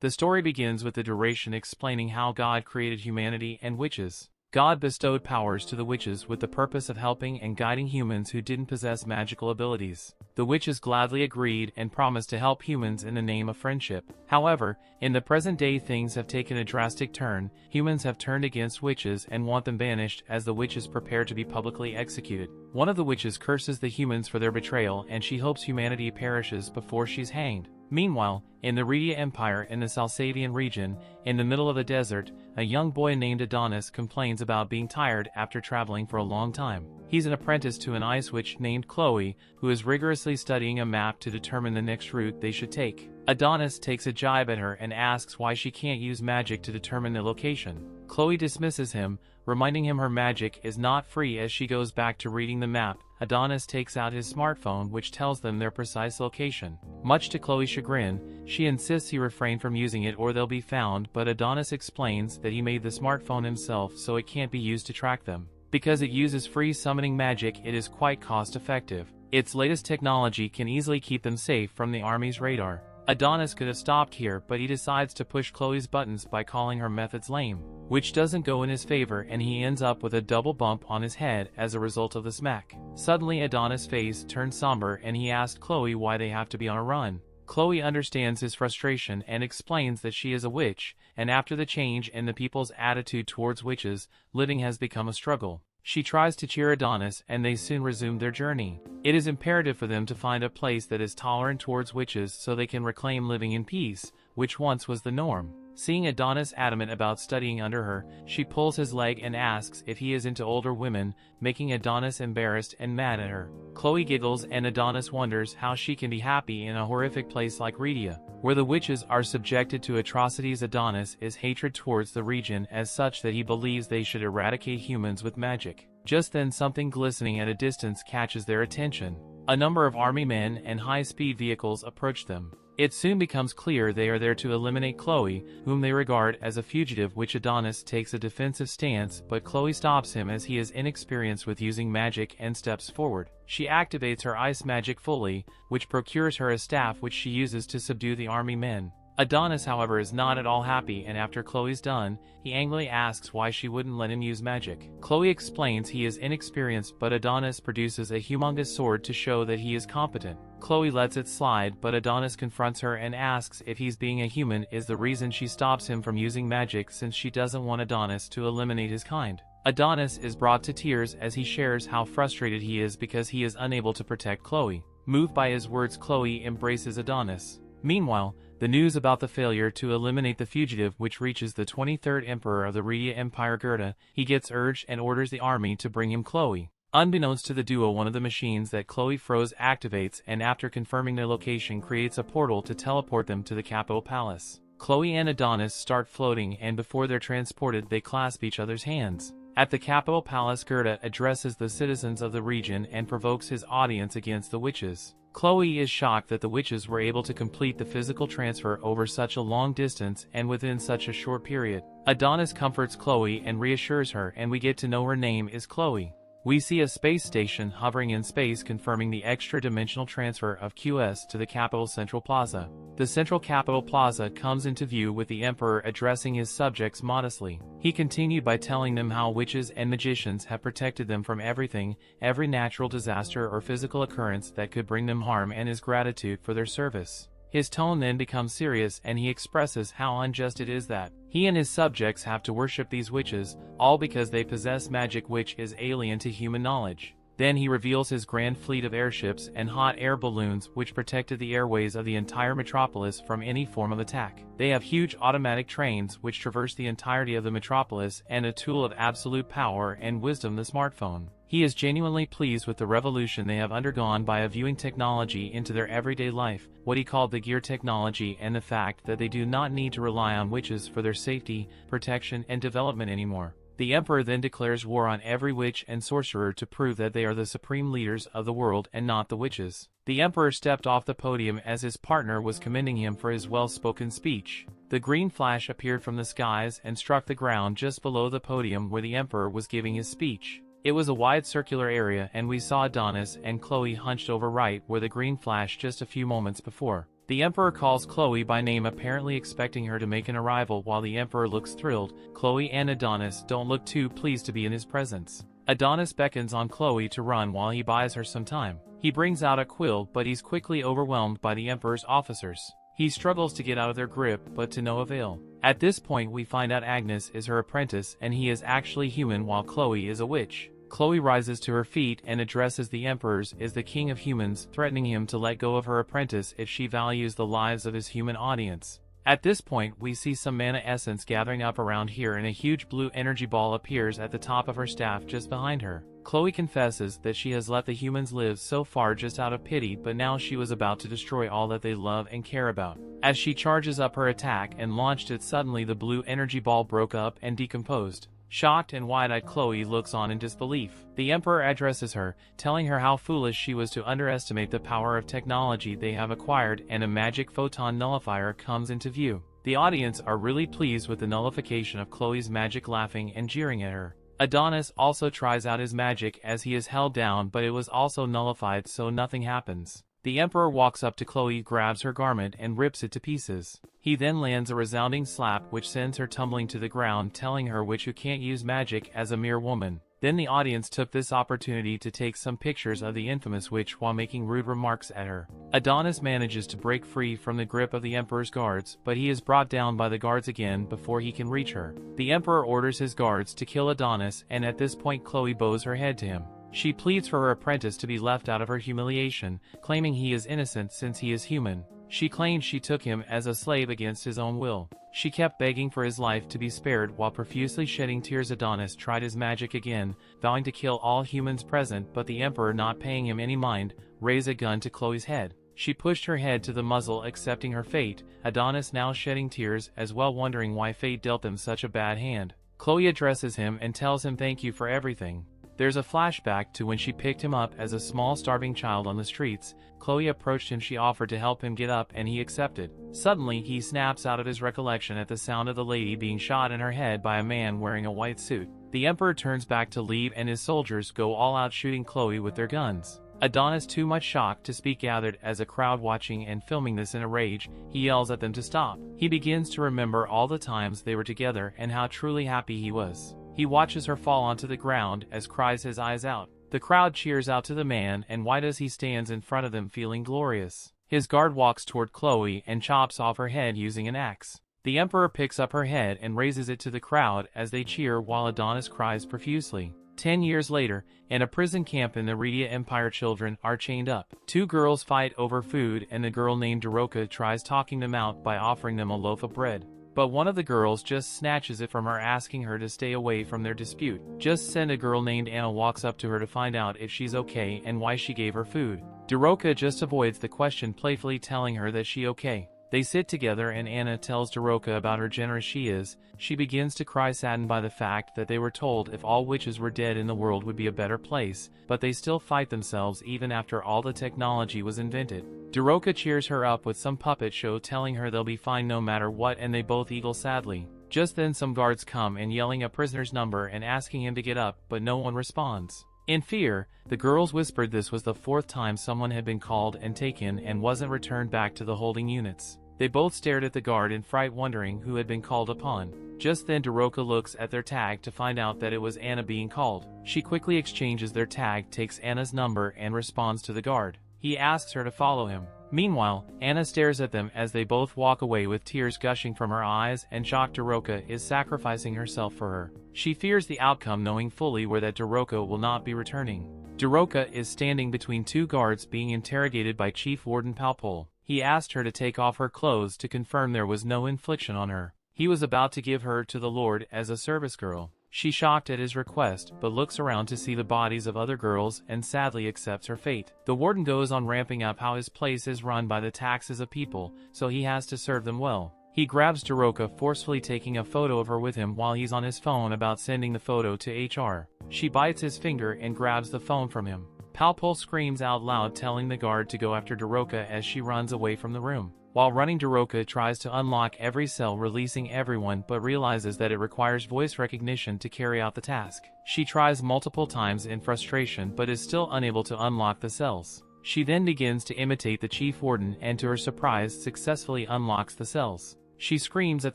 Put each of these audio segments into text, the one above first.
The story begins with the narration explaining how God created humanity and witches. God bestowed powers to the witches with the purpose of helping and guiding humans who didn't possess magical abilities. The witches gladly agreed and promised to help humans in the name of friendship. However, in the present day things have taken a drastic turn. Humans have turned against witches and want them banished as the witches prepare to be publicly executed. One of the witches curses the humans for their betrayal and she hopes humanity perishes before she's hanged. Meanwhile, in the Redia Empire in the Salsavian region, in the middle of the desert, a young boy named Adonis complains about being tired after traveling for a long time. He's an apprentice to an ice witch named Chloe, who is rigorously studying a map to determine the next route they should take. Adonis takes a jibe at her and asks why she can't use magic to determine the location. Chloe dismisses him, reminding him her magic is not free. As she goes back to reading the map, Adonis takes out his smartphone which tells them their precise location. Much to Chloe's chagrin, she insists he refrain from using it or they'll be found, but Adonis explains that he made the smartphone himself so it can't be used to track them. Because it uses free summoning magic, it is quite cost-effective. Its latest technology can easily keep them safe from the army's radar. Adonis could have stopped here, but he decides to push Chloe's buttons by calling her methods lame, which doesn't go in his favor and he ends up with a double bump on his head as a result of the smack. Suddenly Adonis' face turns somber and he asks Chloe why they have to be on a run. Chloe understands his frustration and explains that she is a witch, and after the change in the people's attitude towards witches, living has become a struggle. She tries to cheer Adonis and they soon resume their journey. It is imperative for them to find a place that is tolerant towards witches so they can reclaim living in peace, which once was the norm. Seeing Adonis adamant about studying under her, she pulls his leg and asks if he is into older women, making Adonis embarrassed and mad at her. Chloe giggles and Adonis wonders how she can be happy in a horrific place like Redia, where the witches are subjected to atrocities. Adonis is hatred towards the region as such that he believes they should eradicate humans with magic. Just then something glistening at a distance catches their attention. A number of army men and high-speed vehicles approach them. It soon becomes clear they are there to eliminate Chloe, whom they regard as a fugitive, which Adonis takes a defensive stance, but Chloe stops him as he is inexperienced with using magic and steps forward. She activates her ice magic fully, which procures her a staff which she uses to subdue the army men. Adonis, however, is not at all happy, and after Chloe's done, he angrily asks why she wouldn't let him use magic. Chloe explains he is inexperienced, but Adonis produces a humongous sword to show that he is competent. Chloe lets it slide, but Adonis confronts her and asks if he's being a human is the reason she stops him from using magic, since she doesn't want Adonis to eliminate his kind. Adonis is brought to tears as he shares how frustrated he is because he is unable to protect Chloe. Moved by his words, Chloe embraces Adonis. Meanwhile, the news about the failure to eliminate the fugitive which reaches the 23rd Emperor of the Redia Empire, Gerda. He gets urged and orders the army to bring him Chloe. Unbeknownst to the duo, one of the machines that Chloe froze activates and after confirming their location creates a portal to teleport them to the capital palace. Chloe and Adonis start floating and before they're transported they clasp each other's hands. At the capital palace, Gerda addresses the citizens of the region and provokes his audience against the witches. Chloe is shocked that the witches were able to complete the physical transfer over such a long distance and within such a short period. Adonis comforts Chloe and reassures her, and we get to know her name is Chloe. We see a space station hovering in space confirming the extra-dimensional transfer of QS to the capital Central Plaza. The Central Capital Plaza comes into view with the Emperor addressing his subjects modestly. He continued by telling them how witches and magicians have protected them from everything, every natural disaster or physical occurrence that could bring them harm, and his gratitude for their service. His tone then becomes serious and he expresses how unjust it is that he and his subjects have to worship these witches, all because they possess magic which is alien to human knowledge. Then he reveals his grand fleet of airships and hot air balloons which protected the airways of the entire metropolis from any form of attack. They have huge automatic trains which traverse the entirety of the metropolis, and a tool of absolute power and wisdom, the smartphone. He is genuinely pleased with the revolution they have undergone by viewing technology into their everyday life, what he called the gear technology, and the fact that they do not need to rely on witches for their safety, protection, and development anymore. The Emperor then declares war on every witch and sorcerer to prove that they are the supreme leaders of the world and not the witches. The Emperor stepped off the podium as his partner was commending him for his well-spoken speech. The green flash appeared from the skies and struck the ground just below the podium where the Emperor was giving his speech. It was a wide circular area and we saw Adonis and Chloe hunched over right where the green flashed just a few moments before. The Emperor calls Chloe by name, apparently expecting her to make an arrival. While the Emperor looks thrilled, Chloe and Adonis don't look too pleased to be in his presence. Adonis beckons on Chloe to run while he buys her some time. He brings out a quill, but he's quickly overwhelmed by the Emperor's officers. He struggles to get out of their grip, but to no avail. At this point we find out Agnes is her apprentice and he is actually human while Chloe is a witch. Chloe rises to her feet and addresses the Emperor as the king of humans, threatening him to let go of her apprentice if she values the lives of his human audience. At this point we see some mana essence gathering up around here and a huge blue energy ball appears at the top of her staff just behind her. Chloe confesses that she has let the humans live so far just out of pity, but now she was about to destroy all that they love and care about. As she charges up her attack and launched it, suddenly the blue energy ball broke up and decomposed. Shocked and wide-eyed, Chloe looks on in disbelief. The Emperor addresses her, telling her how foolish she was to underestimate the power of technology they have acquired, and a magic photon nullifier comes into view. The audience are really pleased with the nullification of Chloe's magic, laughing and jeering at her. Adonis also tries out his magic as he is held down, but it was also nullified, so nothing happens. The Emperor walks up to Chloe, grabs her garment and rips it to pieces. He then lands a resounding slap which sends her tumbling to the ground, telling her witch who can't use magic as a mere woman. Then the audience took this opportunity to take some pictures of the infamous witch while making rude remarks at her. Adonis manages to break free from the grip of the Emperor's guards, but he is brought down by the guards again before he can reach her. The Emperor orders his guards to kill Adonis, and at this point Chloe bows her head to him. She pleads for her apprentice to be left out of her humiliation, claiming he is innocent since he is human. She claims she took him as a slave against his own will. She kept begging for his life to be spared while profusely shedding tears. Adonis tried his magic again, vowing to kill all humans present, but the Emperor, not paying him any mind, raised a gun to Chloe's head. She pushed her head to the muzzle, accepting her fate, Adonis now shedding tears as well, wondering why fate dealt them such a bad hand. Chloe addresses him and tells him thank you for everything. There's a flashback to when she picked him up as a small starving child on the streets. Chloe approached him, she offered to help him get up and he accepted. Suddenly he snaps out of his recollection at the sound of the lady being shot in her head by a man wearing a white suit. The Emperor turns back to leave and his soldiers go all out, shooting Chloe with their guns. Adonis, too much shocked to speak, gathered as a crowd watching and filming this. In a rage, he yells at them to stop. He begins to remember all the times they were together and how truly happy he was. He watches her fall onto the ground as cries his eyes out. The crowd cheers out to the man, and why does he stands in front of them feeling glorious. His guard walks toward Chloe and chops off her head using an axe. The Emperor picks up her head and raises it to the crowd as they cheer while Adonis cries profusely. 10 years later, in a prison camp in the Redia Empire, children are chained up. Two girls fight over food and the girl named Daroka tries talking them out by offering them a loaf of bread. But one of the girls just snatches it from her, asking her to stay away from their dispute. Just then a girl named Anna walks up to her to find out if she's okay and why she gave her food. Daroka just avoids the question, playfully telling her that she okay. They sit together and Anna tells Daroka about how generous she is. She begins to cry, saddened by the fact that they were told if all witches were dead in the world would be a better place, but they still fight themselves even after all the technology was invented. Daroka cheers her up with some puppet show, telling her they'll be fine no matter what, and they both eagle sadly. Just then some guards come and yelling a prisoner's number and asking him to get up, but no one responds. In fear, the girls whispered this was the 4th time someone had been called and taken and wasn't returned back to the holding units. They both stared at the guard in fright, wondering who had been called upon. Just then Daroka looks at their tag to find out that it was Anna being called. She quickly exchanges their tag, takes Anna's number and responds to the guard. He asks her to follow him. Meanwhile, Anna stares at them as they both walk away with tears gushing from her eyes, and shocked Daroka is sacrificing herself for her. She fears the outcome, knowing fully well that Daroka will not be returning. Daroka is standing between two guards being interrogated by Chief Warden Palpol. He asked her to take off her clothes to confirm there was no infliction on her. He was about to give her to the Lord as a service girl. She shocked at his request, but looks around to see the bodies of other girls and sadly accepts her fate. The warden goes on ramping up how his place is run by the taxes of people, so he has to serve them well. He grabs Daroka, forcefully taking a photo of her with him while he's on his phone about sending the photo to HR. She bites his finger and grabs the phone from him. Palpol screams out loud, telling the guard to go after Daroka as she runs away from the room. While running, Daroka tries to unlock every cell, releasing everyone, but realizes that it requires voice recognition to carry out the task. She tries multiple times in frustration but is still unable to unlock the cells. She then begins to imitate the chief warden and to her surprise successfully unlocks the cells. She screams at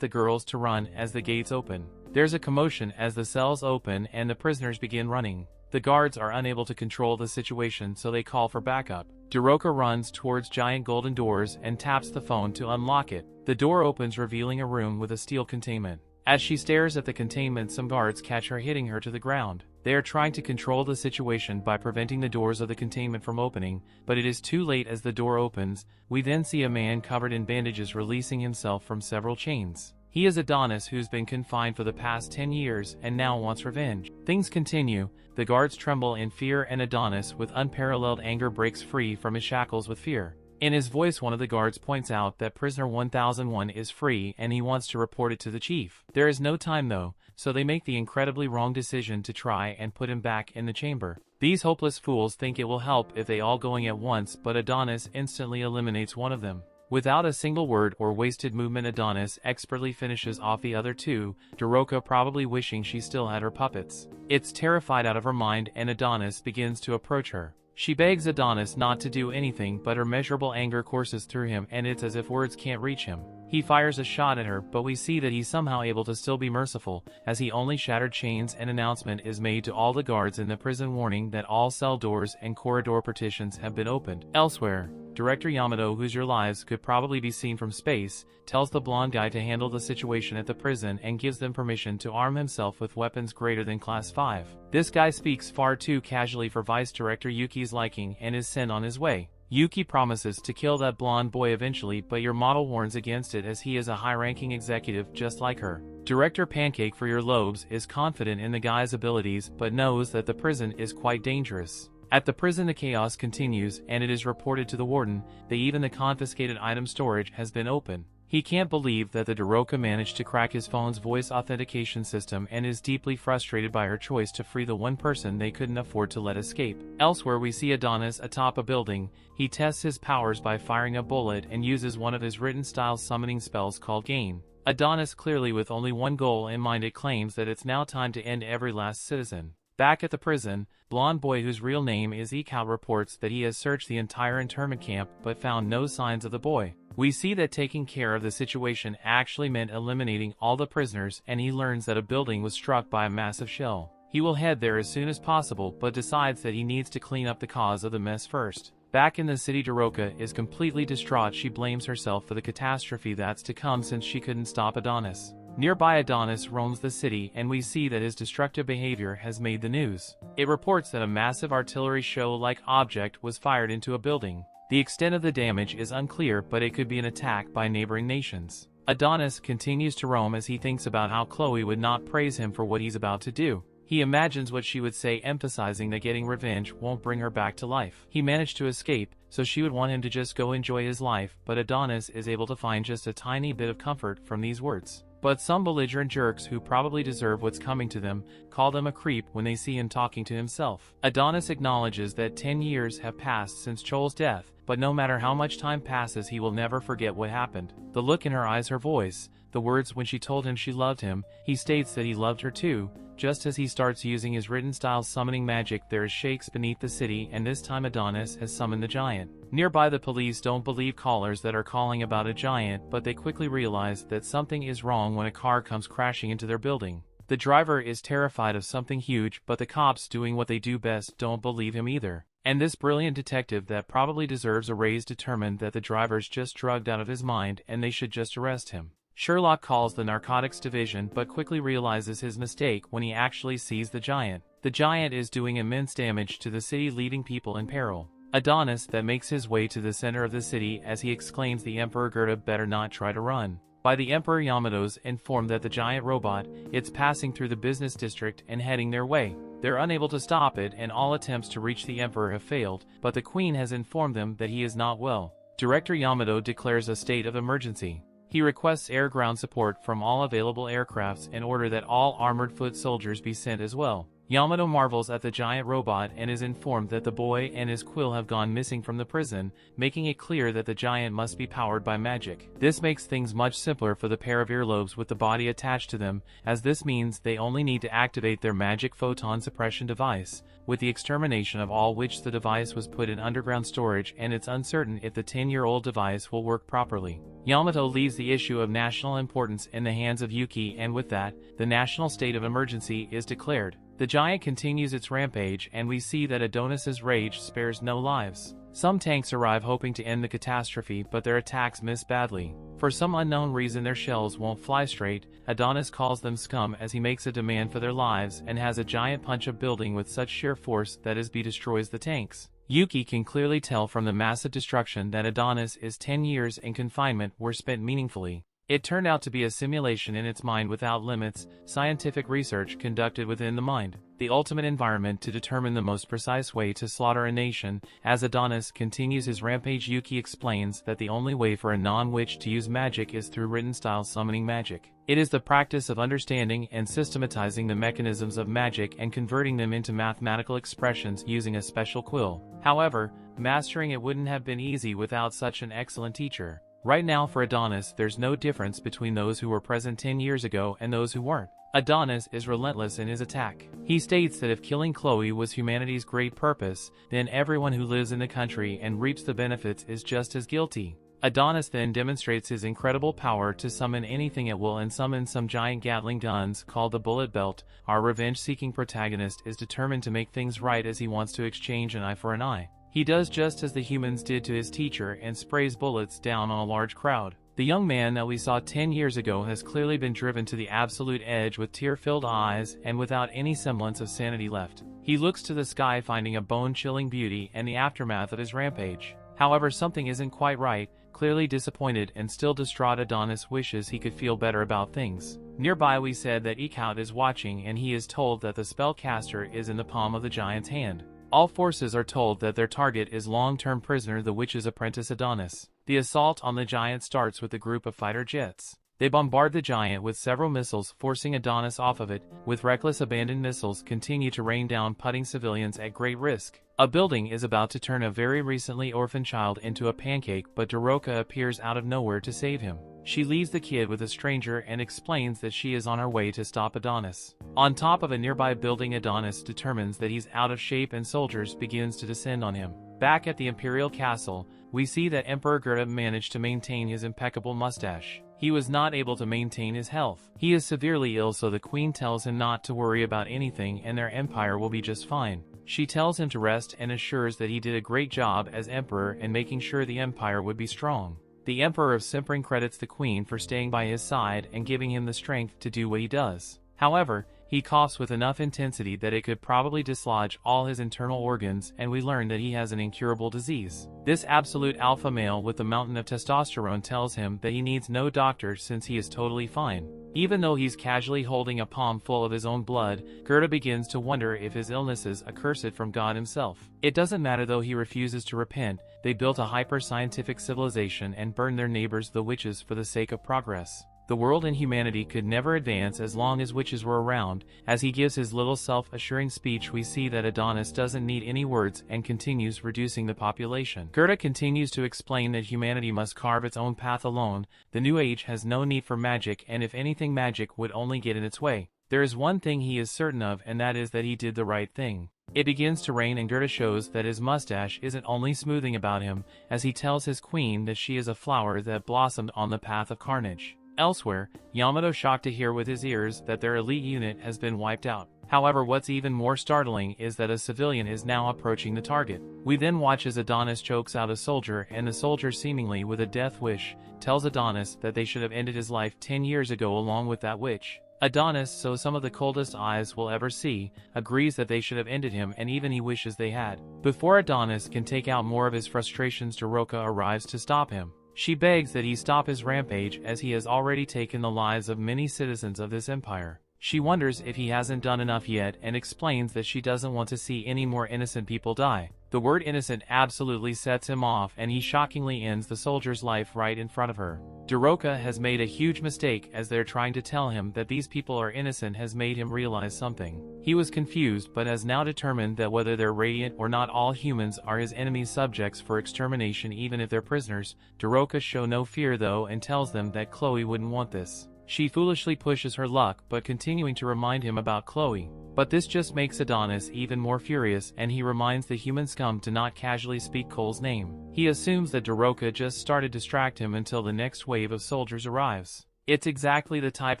the girls to run as the gates open. There's a commotion as the cells open and the prisoners begin running. The guards are unable to control the situation, so they call for backup. Daroka runs towards giant golden doors and taps the phone to unlock it. The door opens, revealing a room with a steel containment. As she stares at the containment, some guards catch her, hitting her to the ground. They are trying to control the situation by preventing the doors of the containment from opening, but it is too late as the door opens. We then see a man covered in bandages releasing himself from several chains. He is Adonis, who's been confined for the past 10 years and now wants revenge. Things continue. The guards tremble in fear and Adonis, with unparalleled anger, breaks free from his shackles with fear. In his voice, one of the guards points out that prisoner 1001 is free and he wants to report it to the chief. There is no time though, so they make the incredibly wrong decision to try and put him back in the chamber. These hopeless fools think it will help if they all going at once, but Adonis instantly eliminates one of them. Without a single word or wasted movement, Adonis expertly finishes off the other two, Daroka probably wishing she still had her puppets. It's terrified out of her mind and Adonis begins to approach her. She begs Adonis not to do anything, but her measurable anger courses through him and it's as if words can't reach him. He fires a shot at her, but we see that he's somehow able to still be merciful, as he only shattered chains. An announcement is made to all the guards in the prison warning that all cell doors and corridor partitions have been opened. Elsewhere, Director Yamato, whose your lives could probably be seen from space, tells the blonde guy to handle the situation at the prison and gives them permission to arm himself with weapons greater than Class 5. This guy speaks far too casually for Vice Director Yuki's liking and is sent on his way. Yuki promises to kill that blonde boy eventually, but your model warns against it as he is a high-ranking executive just like her. Director Pancake, for your lobes, is confident in the guy's abilities but knows that the prison is quite dangerous. At the prison, the chaos continues and it is reported to the warden that even the confiscated item storage has been open. He can't believe that the Daroka managed to crack his phone's voice authentication system and is deeply frustrated by her choice to free the one person they couldn't afford to let escape. Elsewhere, we see Adonis atop a building. He tests his powers by firing a bullet and uses one of his written-style summoning spells called Gain. Adonis, clearly with only one goal in mind, it claims that it's now time to end every last citizen. Back at the prison, blonde boy, whose real name is Isekai, reports that he has searched the entire internment camp but found no signs of the boy. We see that taking care of the situation actually meant eliminating all the prisoners, and he learns that a building was struck by a massive shell. He will head there as soon as possible but decides that he needs to clean up the cause of the mess first. Back in the city, Daroka is completely distraught. She blames herself for the catastrophe that's to come since she couldn't stop Adonis. Nearby, Adonis roams the city and we see that his destructive behavior has made the news. It reports that a massive artillery show-like object was fired into a building. The extent of the damage is unclear, but it could be an attack by neighboring nations. Adonis continues to roam as he thinks about how Chloe would not praise him for what he's about to do. He imagines what she would say, emphasizing that getting revenge won't bring her back to life. He managed to escape, so she would want him to just go enjoy his life, but Adonis is able to find just a tiny bit of comfort from these words. But some belligerent jerks, who probably deserve what's coming to them, call them a creep when they see him talking to himself. Adonis acknowledges that 10 years have passed since Chol's death, but no matter how much time passes, he will never forget what happened. The look in her eyes, her voice, the words when she told him she loved him. He states that he loved her too. Just as he starts using his written-style summoning magic, there is shakes beneath the city, and this time Adonis has summoned the giant. Nearby, the police don't believe callers that are calling about a giant, but they quickly realize that something is wrong when a car comes crashing into their building. The driver is terrified of something huge, but the cops, doing what they do best, don't believe him either. And this brilliant detective that probably deserves a raise determined that the driver's just drugged out of his mind and they should just arrest him. Sherlock calls the narcotics division but quickly realizes his mistake when he actually sees the giant. The giant is doing immense damage to the city, leaving people in peril. Adonis that makes his way to the center of the city as he exclaims the Emperor Gerda better not try to run. By the Emperor, Yamato's informed that the giant robot, it's passing through the business district and heading their way. They're unable to stop it and all attempts to reach the Emperor have failed, but the Queen has informed them that he is not well. Director Yamato declares a state of emergency. He requests air-ground support from all available aircrafts in order that all armored foot soldiers be sent as well. Yamato marvels at the giant robot and is informed that the boy and his quill have gone missing from the prison, making it clear that the giant must be powered by magic. This makes things much simpler for the pair of earlobes with the body attached to them, as this means they only need to activate their magic photon suppression device, with the extermination of all which the device was put in underground storage, and it's uncertain if the 10-year-old device will work properly. Yamato leaves the issue of national importance in the hands of Yuki, and with that, the national state of emergency is declared. The giant continues its rampage, and we see that Adonis's rage spares no lives. Some tanks arrive hoping to end the catastrophe, but their attacks miss badly. For some unknown reason their shells won't fly straight. Adonis calls them scum as he makes a demand for their lives and has a giant punch a building with such sheer force that his beat destroys the tanks. Yuki can clearly tell from the massive destruction that Adonis' 10 years in confinement were spent meaningfully. It turned out to be a simulation in its mind without limits, scientific research conducted within the mind, the ultimate environment to determine the most precise way to slaughter a nation. As Adonis continues his rampage, Yuki explains that the only way for a non-witch to use magic is through written-style summoning magic. It is the practice of understanding and systematizing the mechanisms of magic and converting them into mathematical expressions using a special quill. However, mastering it wouldn't have been easy without such an excellent teacher. Right now for Adonis there's no difference between those who were present 10 years ago and those who weren't. Adonis is relentless in his attack. He states that if killing Chloe was humanity's great purpose, then everyone who lives in the country and reaps the benefits is just as guilty. Adonis then demonstrates his incredible power to summon anything at will and summons some giant Gatling guns called the Bullet Belt. Our revenge-seeking protagonist is determined to make things right as he wants to exchange an eye for an eye. He does just as the humans did to his teacher and sprays bullets down on a large crowd. The young man that we saw 10 years ago has clearly been driven to the absolute edge with tear-filled eyes and without any semblance of sanity left. He looks to the sky, finding a bone-chilling beauty and the aftermath of his rampage. However, something isn't quite right. Clearly disappointed and still distraught, Adonis wishes he could feel better about things. Nearby we said that Ikaut is watching, and he is told that the spellcaster is in the palm of the giant's hand. All forces are told that their target is long-term prisoner the witch's apprentice Adonis. The assault on the giant starts with a group of fighter jets. They bombard the giant with several missiles, forcing Adonis off of it. With reckless abandon, missiles continue to rain down, putting civilians at great risk. A building is about to turn a very recently orphaned child into a pancake, but Doroka appears out of nowhere to save him. She leaves the kid with a stranger and explains that she is on her way to stop Adonis. On top of a nearby building, Adonis determines that he's out of shape and soldiers begins to descend on him. Back at the Imperial Castle, we see that Emperor Gerda managed to maintain his impeccable mustache. He was not able to maintain his health. He is severely ill, so the queen tells him not to worry about anything and their empire will be just fine. She tells him to rest and assures that he did a great job as emperor in making sure the empire would be strong. The Emperor of Simpering credits the queen for staying by his side and giving him the strength to do what he does. However, he coughs with enough intensity that it could probably dislodge all his internal organs, and we learn that he has an incurable disease. This absolute alpha male with the mountain of testosterone tells him that he needs no doctor since he is totally fine. Even though he's casually holding a palm full of his own blood, Gerda begins to wonder if his illness is accursed from God himself. It doesn't matter though, he refuses to repent. They built a hyper-scientific civilization and burned their neighbors, the witches, for the sake of progress. The world and humanity could never advance as long as witches were around. As he gives his little self-assuring speech, we see that Adonis doesn't need any words and continues reducing the population. Gerda continues to explain that humanity must carve its own path alone. The new age has no need for magic, and if anything, magic would only get in its way. There is one thing he is certain of, and that is that he did the right thing. It begins to rain, and Gerda shows that his mustache isn't only smoothing about him, as he tells his queen that she is a flower that blossomed on the path of carnage. Elsewhere, Yamato shocked to hear with his ears that their elite unit has been wiped out. However, what's even more startling is that a civilian is now approaching the target. We then watch as Adonis chokes out a soldier, and the soldier, seemingly with a death wish, tells Adonis that they should have ended his life 10 years ago along with that witch. Adonis, so some of the coldest eyes will ever see, agrees that they should have ended him, and even he wishes they had. Before Adonis can take out more of his frustrations, Doroka arrives to stop him. She begs that he stop his rampage as he has already taken the lives of many citizens of this empire. She wonders if he hasn't done enough yet and explains that she doesn't want to see any more innocent people die. The word innocent absolutely sets him off, and he shockingly ends the soldier's life right in front of her. Doroka has made a huge mistake, as they're trying to tell him that these people are innocent has made him realize something. He was confused but has now determined that whether they're radiant or not, all humans are his enemy's subjects for extermination even if they're prisoners. Doroka shows no fear though and tells them that Chloe wouldn't want this. She foolishly pushes her luck but continuing to remind him about Chloe. But this just makes Adonis even more furious, and he reminds the human scum to not casually speak Cole's name. He assumes that Daroka just started to distract him until the next wave of soldiers arrives. It's exactly the type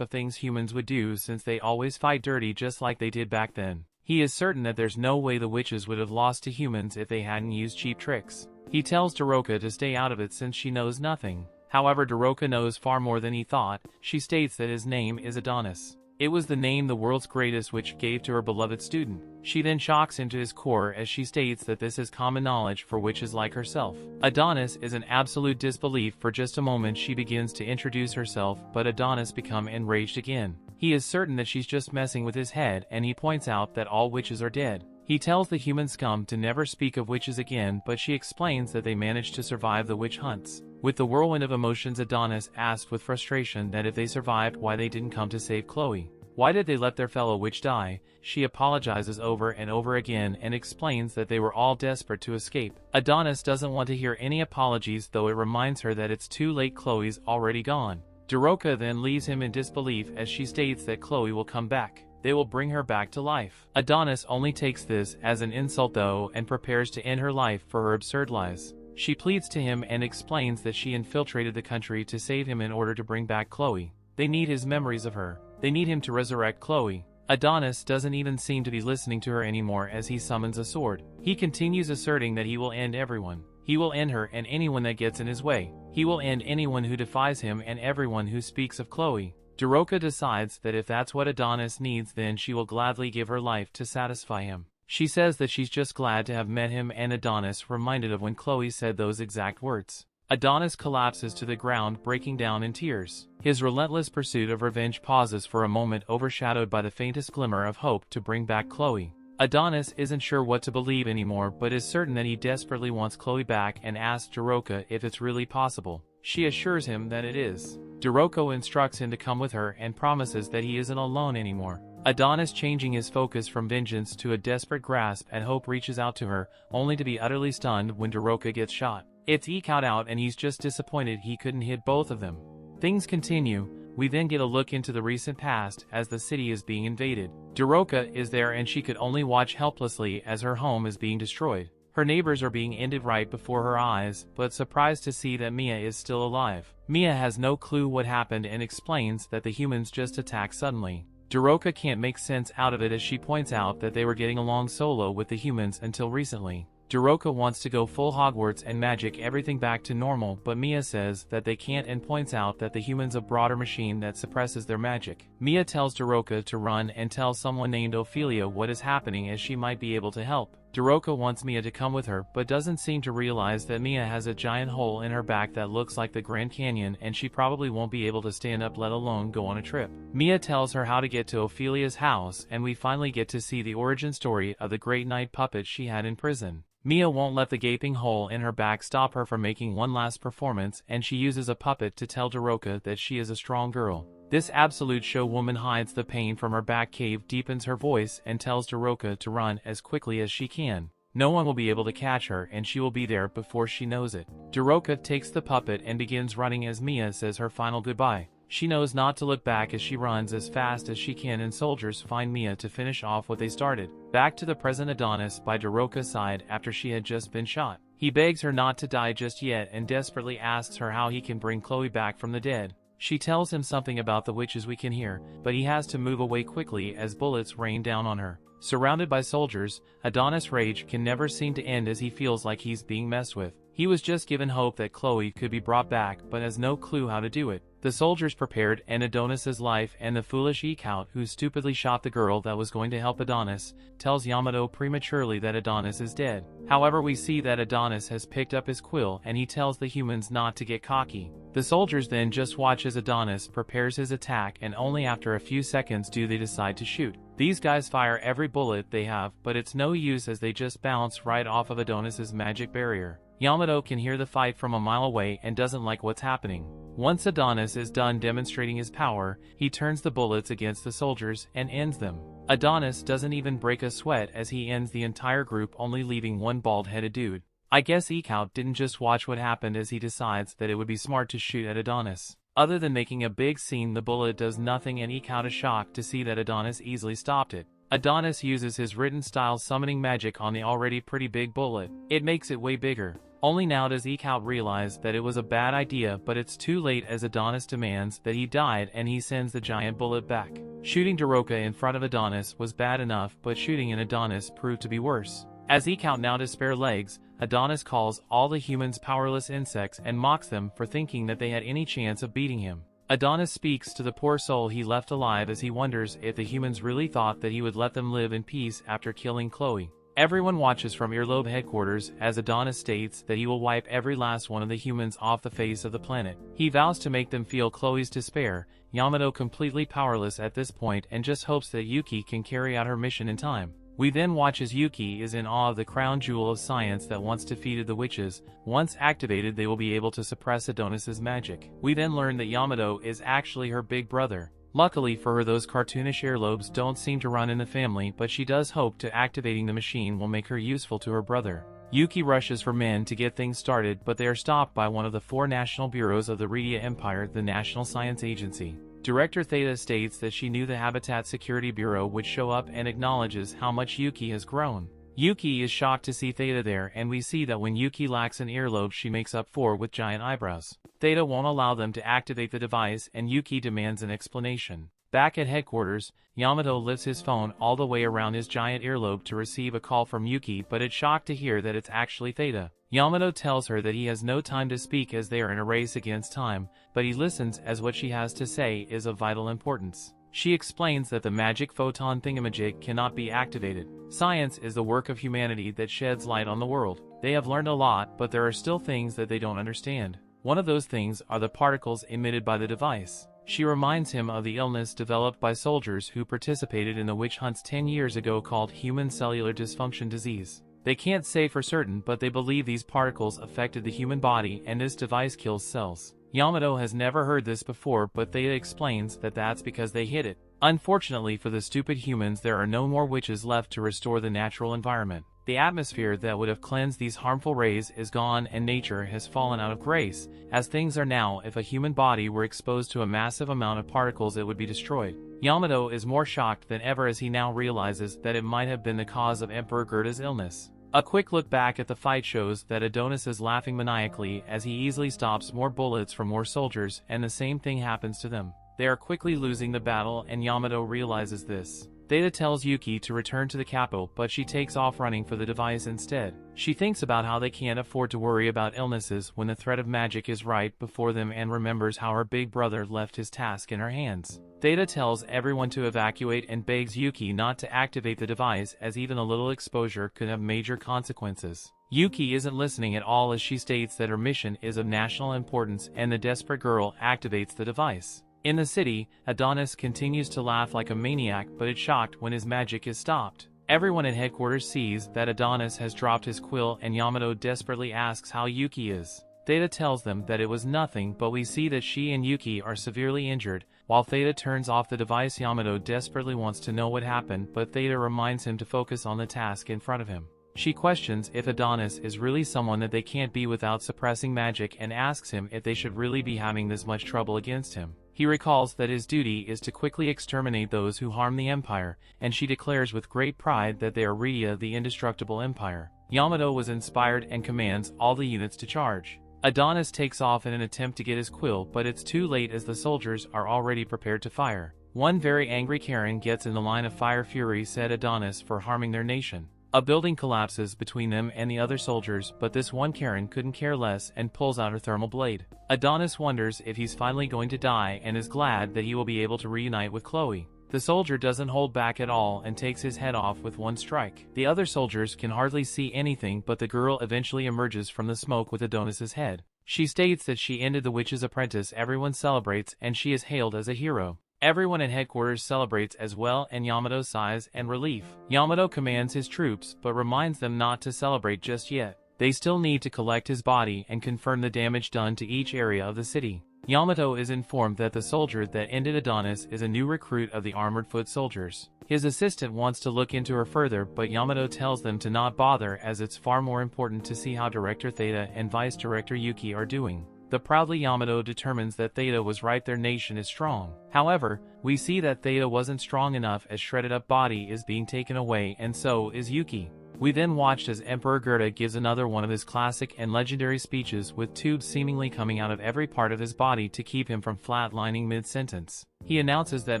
of things humans would do since they always fight dirty just like they did back then. He is certain that there's no way the witches would have lost to humans if they hadn't used cheap tricks. He tells Daroka to stay out of it since she knows nothing. However, Daroka knows far more than he thought. She states that his name is Adonis. It was the name the world's greatest witch gave to her beloved student. She then shocks him to his core as she states that this is common knowledge for witches like herself. Adonis is in absolute disbelief. For just a moment she begins to introduce herself, but Adonis becomes enraged again. He is certain that she's just messing with his head, and he points out that all witches are dead. He tells the human scum to never speak of witches again, but she explains that they managed to survive the witch hunts. With the whirlwind of emotions, Adonis asks with frustration that if they survived, why they didn't come to save Chloe. Why did they let their fellow witch die? She apologizes over and over again and explains that they were all desperate to escape. Adonis doesn't want to hear any apologies, though it reminds her that it's too late, Chloe's already gone. Daroka then leaves him in disbelief as she states that Chloe will come back. They will bring her back to life. Adonis only takes this as an insult though and prepares to end her life for her absurd lies. She pleads to him and explains that she infiltrated the country to save him in order to bring back Chloe. They need his memories of her. They need him to resurrect Chloe. Adonis doesn't even seem to be listening to her anymore as he summons a sword. He continues asserting that he will end everyone. He will end her and anyone that gets in his way. He will end anyone who defies him and everyone who speaks of Chloe. Daroka decides that if that's what Adonis needs, then she will gladly give her life to satisfy him. She says that she's just glad to have met him, and Adonis reminded of when Chloe said those exact words. Adonis collapses to the ground, breaking down in tears. His relentless pursuit of revenge pauses for a moment, overshadowed by the faintest glimmer of hope to bring back Chloe. Adonis isn't sure what to believe anymore, but is certain that he desperately wants Chloe back and asks Daroka if it's really possible. She assures him that it is. Daroka instructs him to come with her and promises that he isn't alone anymore. Adonis, changing his focus from vengeance to a desperate grasp at hope, reaches out to her, only to be utterly stunned when Daroka gets shot. It's eked out and he's just disappointed he couldn't hit both of them. Things continue. We then get a look into the recent past as the city is being invaded. Daroka is there and she could only watch helplessly as her home is being destroyed. Her neighbors are being ended right before her eyes, but surprised to see that Mia is still alive. Mia has no clue what happened and explains that the humans just attacked suddenly. Daroka can't make sense out of it as she points out that they were getting along solo with the humans until recently. Daroka wants to go full Hogwarts and magic everything back to normal, but Mia says that they can't and points out that the humans have brought a machine that suppresses their magic. Mia tells Daroka to run and tell someone named Ophelia what is happening as she might be able to help. Daroka wants Mia to come with her, but doesn't seem to realize that Mia has a giant hole in her back that looks like the Grand Canyon and she probably won't be able to stand up, let alone go on a trip. Mia tells her how to get to Ophelia's house, and we finally get to see the origin story of the great night puppet she had in prison. Mia won't let the gaping hole in her back stop her from making one last performance, and she uses a puppet to tell Daroka that she is a strong girl. This absolute show woman hides the pain from her back cave, deepens her voice, and tells Daroka to run as quickly as she can. No one will be able to catch her, and she will be there before she knows it. Daroka takes the puppet and begins running as Mia says her final goodbye. She knows not to look back as she runs as fast as she can, and soldiers find Mia to finish off what they started. Back to the present, Adonis by Daroka's side after she had just been shot. He begs her not to die just yet and desperately asks her how he can bring Chloe back from the dead. She tells him something about the witches we can hear, but he has to move away quickly as bullets rain down on her. Surrounded by soldiers, Adonis' rage can never seem to end as he feels like he's being messed with. He was just given hope that Chloe could be brought back, but has no clue how to do it. The soldiers prepared and Adonis's life, and the foolish Ecout who stupidly shot the girl that was going to help Adonis, tells Yamato prematurely that Adonis is dead. However, we see that Adonis has picked up his quill and he tells the humans not to get cocky. The soldiers then just watch as Adonis prepares his attack, and only after a few seconds do they decide to shoot. These guys fire every bullet they have, but it's no use as they just bounce right off of Adonis's magic barrier. Yamato can hear the fight from a mile away and doesn't like what's happening. Once Adonis is done demonstrating his power, he turns the bullets against the soldiers and ends them. Adonis doesn't even break a sweat as he ends the entire group, only leaving one bald-headed dude. I guess Ecout didn't just watch what happened as he decides that it would be smart to shoot at Adonis. Other than making a big scene, the bullet does nothing and eke out a shock to see that Adonis easily stopped it. Adonis uses his written style summoning magic on the already pretty big bullet. It makes it way bigger. Only now does eke out realize that it was a bad idea, but it's too late as Adonis demands that he died and he sends the giant bullet back. Shooting Daroka in front of Adonis was bad enough, but shooting in Adonis proved to be worse. As eke out now to spare legs, Adonis calls all the humans powerless insects and mocks them for thinking that they had any chance of beating him. Adonis speaks to the poor soul he left alive as he wonders if the humans really thought that he would let them live in peace after killing Chloe. Everyone watches from earlobe headquarters as Adonis states that he will wipe every last one of the humans off the face of the planet. He vows to make them feel Chloe's despair. Yamato completely powerless at this point and just hopes that Yuki can carry out her mission in time. We then watch as Yuki is in awe of the crown jewel of science that once defeated the witches. Once activated, they will be able to suppress Adonis's magic. We then learn that Yamato is actually her big brother. Luckily for her, those cartoonish earlobes don't seem to run in the family, but she does hope to activating the machine will make her useful to her brother. Yuki rushes for men to get things started, but they are stopped by one of the 4 national bureaus of the Redia Empire, the National Science Agency. Director Theta states that she knew the Habitat Security Bureau would show up and acknowledges how much Yuki has grown. Yuki is shocked to see Theta there, and we see that when Yuki lacks an earlobe she makes up for with giant eyebrows. Theta won't allow them to activate the device and Yuki demands an explanation. Back at headquarters, Yamato lifts his phone all the way around his giant earlobe to receive a call from Yuki, but it's shocked to hear that it's actually Theta. Yamato tells her that he has no time to speak as they are in a race against time, but he listens as what she has to say is of vital importance. She explains that the magic photon thingamajig cannot be activated. Science is the work of humanity that sheds light on the world. They have learned a lot, but there are still things that they don't understand. One of those things are the particles emitted by the device. She reminds him of the illness developed by soldiers who participated in the witch hunts 10 years ago called human cellular dysfunction disease. They can't say for certain, but they believe these particles affected the human body and this device kills cells. Yamato has never heard this before, but Theta explains that that's because they hid it. Unfortunately for the stupid humans, there are no more witches left to restore the natural environment. The atmosphere that would have cleansed these harmful rays is gone and nature has fallen out of grace. As things are now, if a human body were exposed to a massive amount of particles it would be destroyed. Yamato is more shocked than ever as he now realizes that it might have been the cause of Emperor Gerda's illness. A quick look back at the fight shows that Adonis is laughing maniacally as he easily stops more bullets from more soldiers, and the same thing happens to them. They are quickly losing the battle and Yamato realizes this. Theta tells Yuki to return to the capital, but she takes off running for the device instead. She thinks about how they can't afford to worry about illnesses when the threat of magic is right before them and remembers how her big brother left his task in her hands. Theta tells everyone to evacuate and begs Yuki not to activate the device as even a little exposure could have major consequences. Yuki isn't listening at all as she states that her mission is of national importance and the desperate girl activates the device. In the city, Adonis continues to laugh like a maniac but is shocked when his magic is stopped. Everyone at headquarters sees that Adonis has dropped his quill and Yamato desperately asks how Yuki is. Theta tells them that it was nothing, but we see that she and Yuki are severely injured. While Theta turns off the device, Yamato desperately wants to know what happened, but Theta reminds him to focus on the task in front of him. She questions if Adonis is really someone that they can't be without suppressing magic and asks him if they should really be having this much trouble against him. He recalls that his duty is to quickly exterminate those who harm the Empire, and she declares with great pride that they are Redia, the indestructible Empire. Yamato was inspired and commands all the units to charge. Adonis takes off in an attempt to get his quill, but it's too late as the soldiers are already prepared to fire. One very angry Karen gets in the line of fire. Fury said Adonis for harming their nation. A building collapses between them and the other soldiers, but this one Karen couldn't care less and pulls out her thermal blade. Adonis wonders if he's finally going to die and is glad that he will be able to reunite with Chloe. The soldier doesn't hold back at all and takes his head off with one strike. The other soldiers can hardly see anything, but the girl eventually emerges from the smoke with Adonis's head. She states that she ended the witch's apprentice. Everyone celebrates and she is hailed as a hero. Everyone at headquarters celebrates as well and Yamato sighs in relief. Yamato commands his troops but reminds them not to celebrate just yet. They still need to collect his body and confirm the damage done to each area of the city. Yamato is informed that the soldier that ended Adonis is a new recruit of the armored foot soldiers. His assistant wants to look into her further, but Yamato tells them to not bother as it's far more important to see how Director Theta and Vice Director Yuki are doing. The proudly Yamato determines that Theta was right, their nation is strong. However, we see that Theta wasn't strong enough as shredded up body is being taken away, and so is Yuki. We then watched as Emperor Gerda gives another one of his classic and legendary speeches with tubes seemingly coming out of every part of his body to keep him from flatlining mid-sentence. He announces that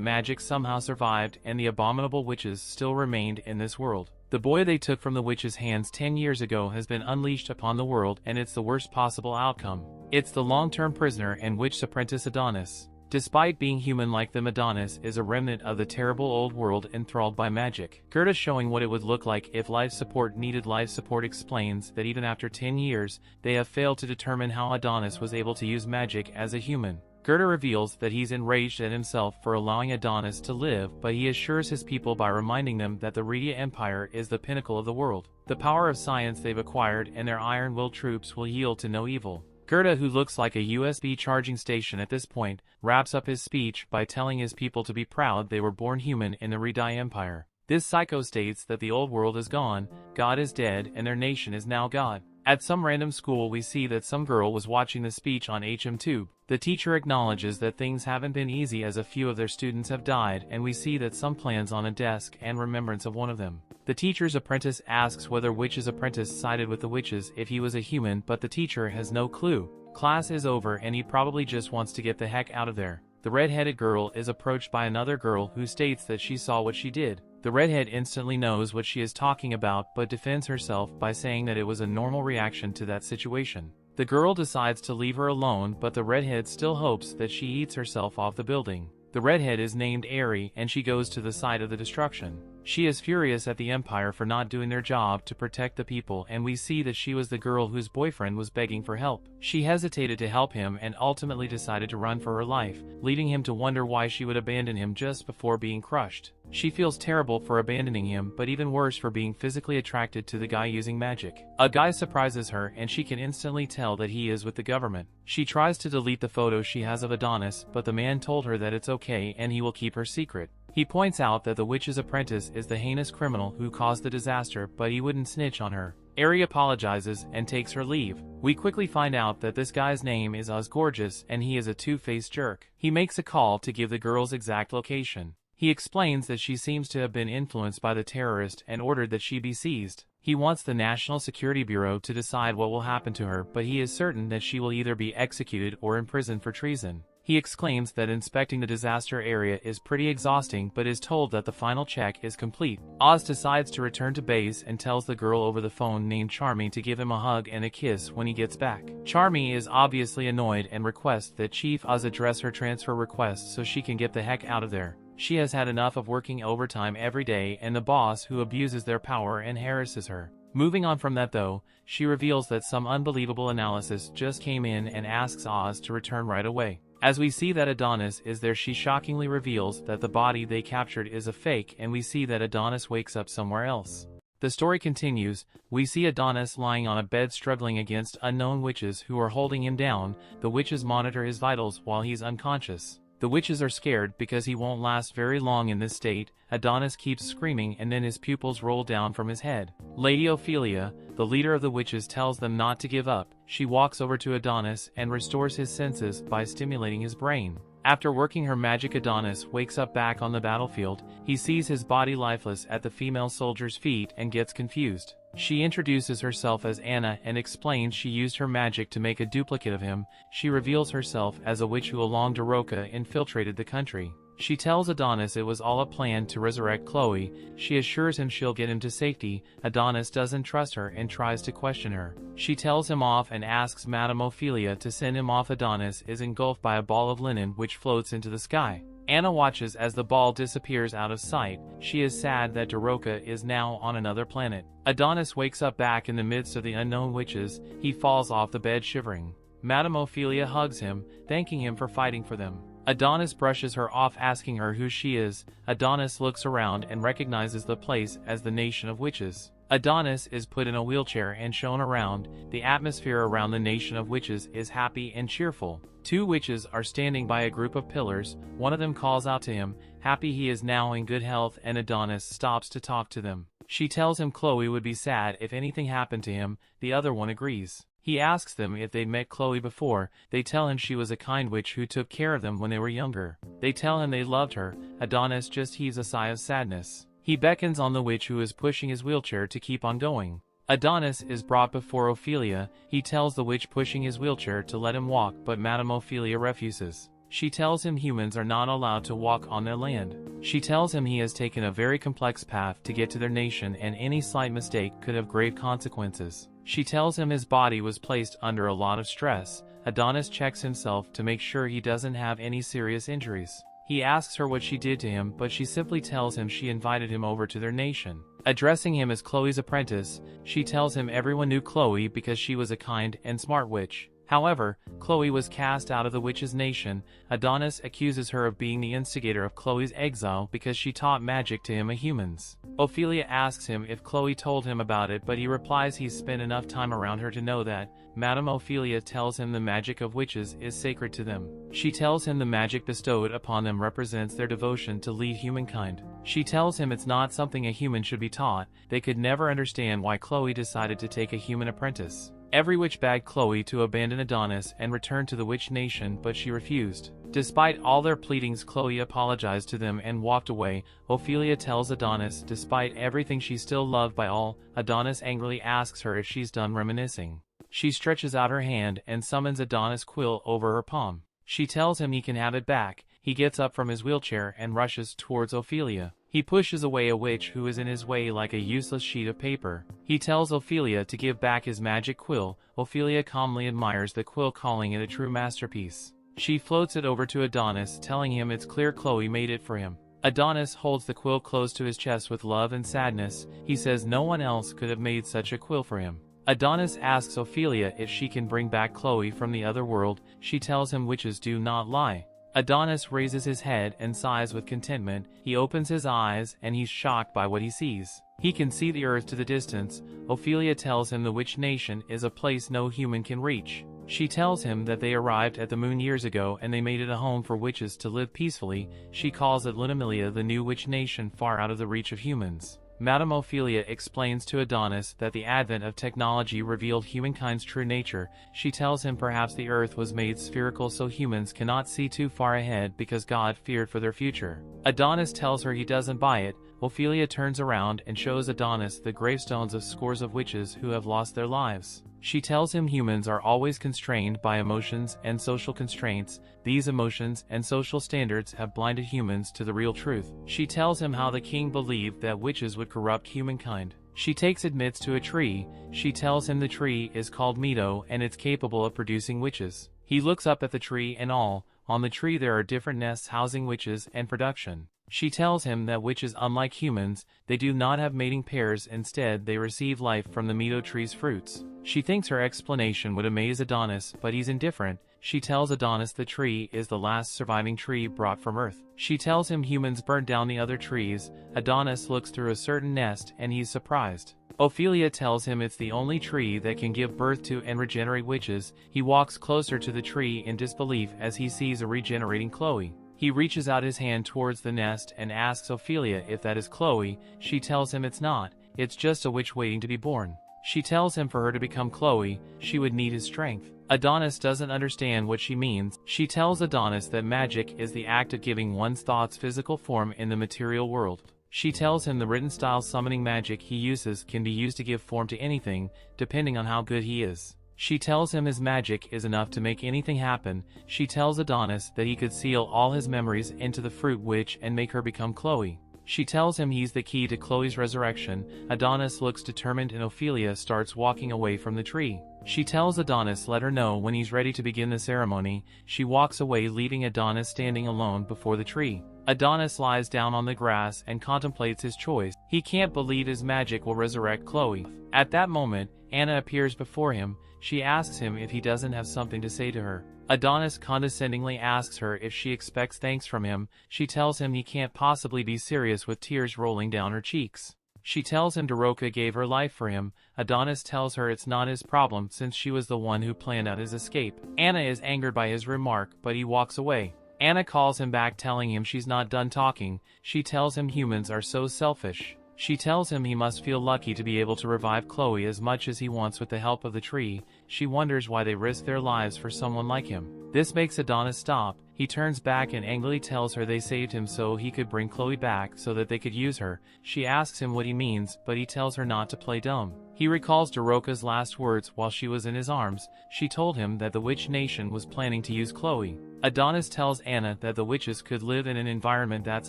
magic somehow survived and the abominable witches still remained in this world. The boy they took from the witches' hands 10 years ago has been unleashed upon the world, and it's the worst possible outcome. It's the long-term prisoner and witch's apprentice Adonis. Despite being human like them, Adonis is a remnant of the terrible old world enthralled by magic. Gerda showing what it would look like if life support needed life support explains that even after 10 years, they have failed to determine how Adonis was able to use magic as a human. Gerda reveals that he's enraged at himself for allowing Adonis to live, but he assures his people by reminding them that the Redia Empire is the pinnacle of the world. The power of science they've acquired and their iron-willed troops will yield to no evil. Gerda, who looks like a USB charging station at this point, wraps up his speech by telling his people to be proud they were born human in the Redia Empire. This psycho states that the old world is gone, God is dead, and their nation is now God. At some random school we see that some girl was watching the speech on HM Tube. The teacher acknowledges that things haven't been easy as a few of their students have died, and we see that some plans on a desk and remembrance of one of them. The teacher's apprentice asks whether Witch's apprentice sided with the witches if he was a human, but the teacher has no clue. Class is over and he probably just wants to get the heck out of there. The red-headed girl is approached by another girl who states that she saw what she did. The redhead instantly knows what she is talking about but defends herself by saying that it was a normal reaction to that situation. The girl decides to leave her alone, but the redhead still hopes that she eats herself off the building. The redhead is named Eri and she goes to the site of the destruction. She is furious at the Empire for not doing their job to protect the people, and we see that she was the girl whose boyfriend was begging for help. She hesitated to help him and ultimately decided to run for her life, leading him to wonder why she would abandon him just before being crushed. She feels terrible for abandoning him, but even worse for being physically attracted to the guy using magic. A guy surprises her and she can instantly tell that he is with the government. She tries to delete the photo she has of Adonis, but the man told her that it's okay and he will keep her secret. He points out that the witch's apprentice is the heinous criminal who caused the disaster, but he wouldn't snitch on her. Eri apologizes and takes her leave. We quickly find out that this guy's name is Osgorgeous and he is a two-faced jerk. He makes a call to give the girl's exact location. He explains that she seems to have been influenced by the terrorist and ordered that she be seized. He wants the National Security Bureau to decide what will happen to her, but he is certain that she will either be executed or imprisoned for treason. He exclaims that inspecting the disaster area is pretty exhausting, but is told that the final check is complete. Oz decides to return to base and tells the girl over the phone named Charmy to give him a hug and a kiss when he gets back. Charmy is obviously annoyed and requests that Chief Oz address her transfer request so she can get the heck out of there. She has had enough of working overtime every day and the boss who abuses their power and harasses her. Moving on from that though, she reveals that some unbelievable analysis just came in and asks Oz to return right away. As we see that Adonis is there, she shockingly reveals that the body they captured is a fake, and we see that Adonis wakes up somewhere else. The story continues. We see Adonis lying on a bed struggling against unknown witches who are holding him down. The witches monitor his vitals while he's unconscious. The witches are scared because he won't last very long in this state. Adonis keeps screaming and then his pupils roll down from his head. Lady Ophelia, the leader of the witches, tells them not to give up. She walks over to Adonis and restores his senses by stimulating his brain. After working her magic, Adonis wakes up back on the battlefield. He sees his body lifeless at the female soldier's feet and gets confused. She introduces herself as Anna and explains she used her magic to make a duplicate of him. She reveals herself as a witch who along Daroka infiltrated the country. She tells Adonis it was all a plan to resurrect Chloe. She assures him she'll get him to safety. Adonis doesn't trust her and tries to question her. She tells him off and asks Madame Ophelia to send him off. Adonis is engulfed by a ball of linen which floats into the sky. Anna watches as the ball disappears out of sight. She is sad that Daroka is now on another planet. Adonis wakes up back in the midst of the unknown witches. He falls off the bed shivering. Madame Ophelia hugs him, thanking him for fighting for them. Adonis brushes her off, asking her who she is. Adonis looks around and recognizes the place as the Nation of Witches. Adonis is put in a wheelchair and shown around. The atmosphere around the Nation of Witches is happy and cheerful. Two witches are standing by a group of pillars. One of them calls out to him, happy he is now in good health, and Adonis stops to talk to them. She tells him Chloe would be sad if anything happened to him. The other one agrees. He asks them if they'd met Chloe before. They tell him she was a kind witch who took care of them when they were younger. They tell him they loved her. Adonis just heaves a sigh of sadness. He beckons on the witch who is pushing his wheelchair to keep on going. Adonis is brought before Ophelia. He tells the witch pushing his wheelchair to let him walk, but Madame Ophelia refuses. She tells him humans are not allowed to walk on their land. She tells him he has taken a very complex path to get to their nation and any slight mistake could have grave consequences. She tells him his body was placed under a lot of stress. Adonis checks himself to make sure he doesn't have any serious injuries. He asks her what she did to him, but she simply tells him she invited him over to their nation. Addressing him as Chloe's apprentice, she tells him everyone knew Chloe because she was a kind and smart witch. However, Chloe was cast out of the witch's nation. Adonis accuses her of being the instigator of Chloe's exile because she taught magic to him, humans. Ophelia asks him if Chloe told him about it, but he replies he's spent enough time around her to know that. Madame Ophelia tells him the magic of witches is sacred to them. She tells him the magic bestowed upon them represents their devotion to lead humankind. She tells him it's not something a human should be taught. They could never understand why Chloe decided to take a human apprentice. Every witch begged Chloe to abandon Adonis and return to the witch nation, but she refused. Despite all their pleadings, Chloe apologized to them and walked away. Ophelia tells Adonis despite everything she's still loved by all. Adonis angrily asks her if she's done reminiscing. She stretches out her hand and summons Adonis' quill over her palm. She tells him he can have it back. He gets up from his wheelchair and rushes towards Ophelia. He pushes away a witch who is in his way like a useless sheet of paper. He tells Ophelia to give back his magic quill. Ophelia calmly admires the quill, calling it a true masterpiece. She floats it over to Adonis, telling him it's clear Chloe made it for him. Adonis holds the quill close to his chest with love and sadness. He says no one else could have made such a quill for him. Adonis asks Ophelia if she can bring back Chloe from the other world. She tells him witches do not lie. Adonis raises his head and sighs with contentment. He opens his eyes and he's shocked by what he sees. He can see the earth to the distance. Ophelia tells him the witch nation is a place no human can reach. She tells him that they arrived at the moon years ago and they made it a home for witches to live peacefully. She calls it Lunamelia, the new witch nation far out of the reach of humans. Madame Ophelia explains to Adonis that the advent of technology revealed humankind's true nature. She tells him perhaps the earth was made spherical so humans cannot see too far ahead because God feared for their future. Adonis tells her he doesn't buy it. Ophelia turns around and shows Adonis the gravestones of scores of witches who have lost their lives. She tells him humans are always constrained by emotions and social constraints. These emotions and social standards have blinded humans to the real truth. She tells him how the king believed that witches would corrupt humankind. She admits to a tree. She tells him the tree is called Meadow and it's capable of producing witches. He looks up at the tree and on the tree there are different nests housing witches and production. She tells him that witches, unlike humans, they do not have mating pairs, instead they receive life from the meadow tree's fruits. She thinks her explanation would amaze Adonis, but he's indifferent. She tells Adonis the tree is the last surviving tree brought from Earth. She tells him humans burnt down the other trees. Adonis looks through a certain nest and he's surprised. Ophelia tells him it's the only tree that can give birth to and regenerate witches. He walks closer to the tree in disbelief as he sees a regenerating Chloe. He reaches out his hand towards the nest and asks Ophelia if that is Chloe. She tells him it's not, it's just a witch waiting to be born. She tells him for her to become Chloe, she would need his strength. Adonis doesn't understand what she means. She tells Adonis that magic is the act of giving one's thoughts physical form in the material world. She tells him the written style summoning magic he uses can be used to give form to anything, depending on how good he is. She tells him his magic is enough to make anything happen. She tells Adonis that he could seal all his memories into the fruit witch and make her become Chloe. She tells him he's the key to Chloe's resurrection. Adonis looks determined and Ophelia starts walking away from the tree. She tells Adonis let her know when he's ready to begin the ceremony. She walks away, leaving Adonis standing alone before the tree. Adonis lies down on the grass and contemplates his choice. He can't believe his magic will resurrect Chloe. At that moment, Anna appears before him. She asks him if he doesn't have something to say to her. Adonis condescendingly asks her if she expects thanks from him. She tells him he can't possibly be serious with tears rolling down her cheeks. She tells him Doroka gave her life for him. Adonis tells her it's not his problem since she was the one who planned out his escape. Anna is angered by his remark, but he walks away. Anna calls him back telling him she's not done talking. She tells him humans are so selfish. She tells him he must feel lucky to be able to revive Chloe as much as he wants with the help of the tree. She wonders why they risk their lives for someone like him. This makes Adonis stop. He turns back and angrily tells her they saved him so he could bring Chloe back so that they could use her. She asks him what he means, but he tells her not to play dumb. He recalls Daroka's last words while she was in his arms. She told him that the witch nation was planning to use Chloe. Adonis tells Anna that the witches could live in an environment that's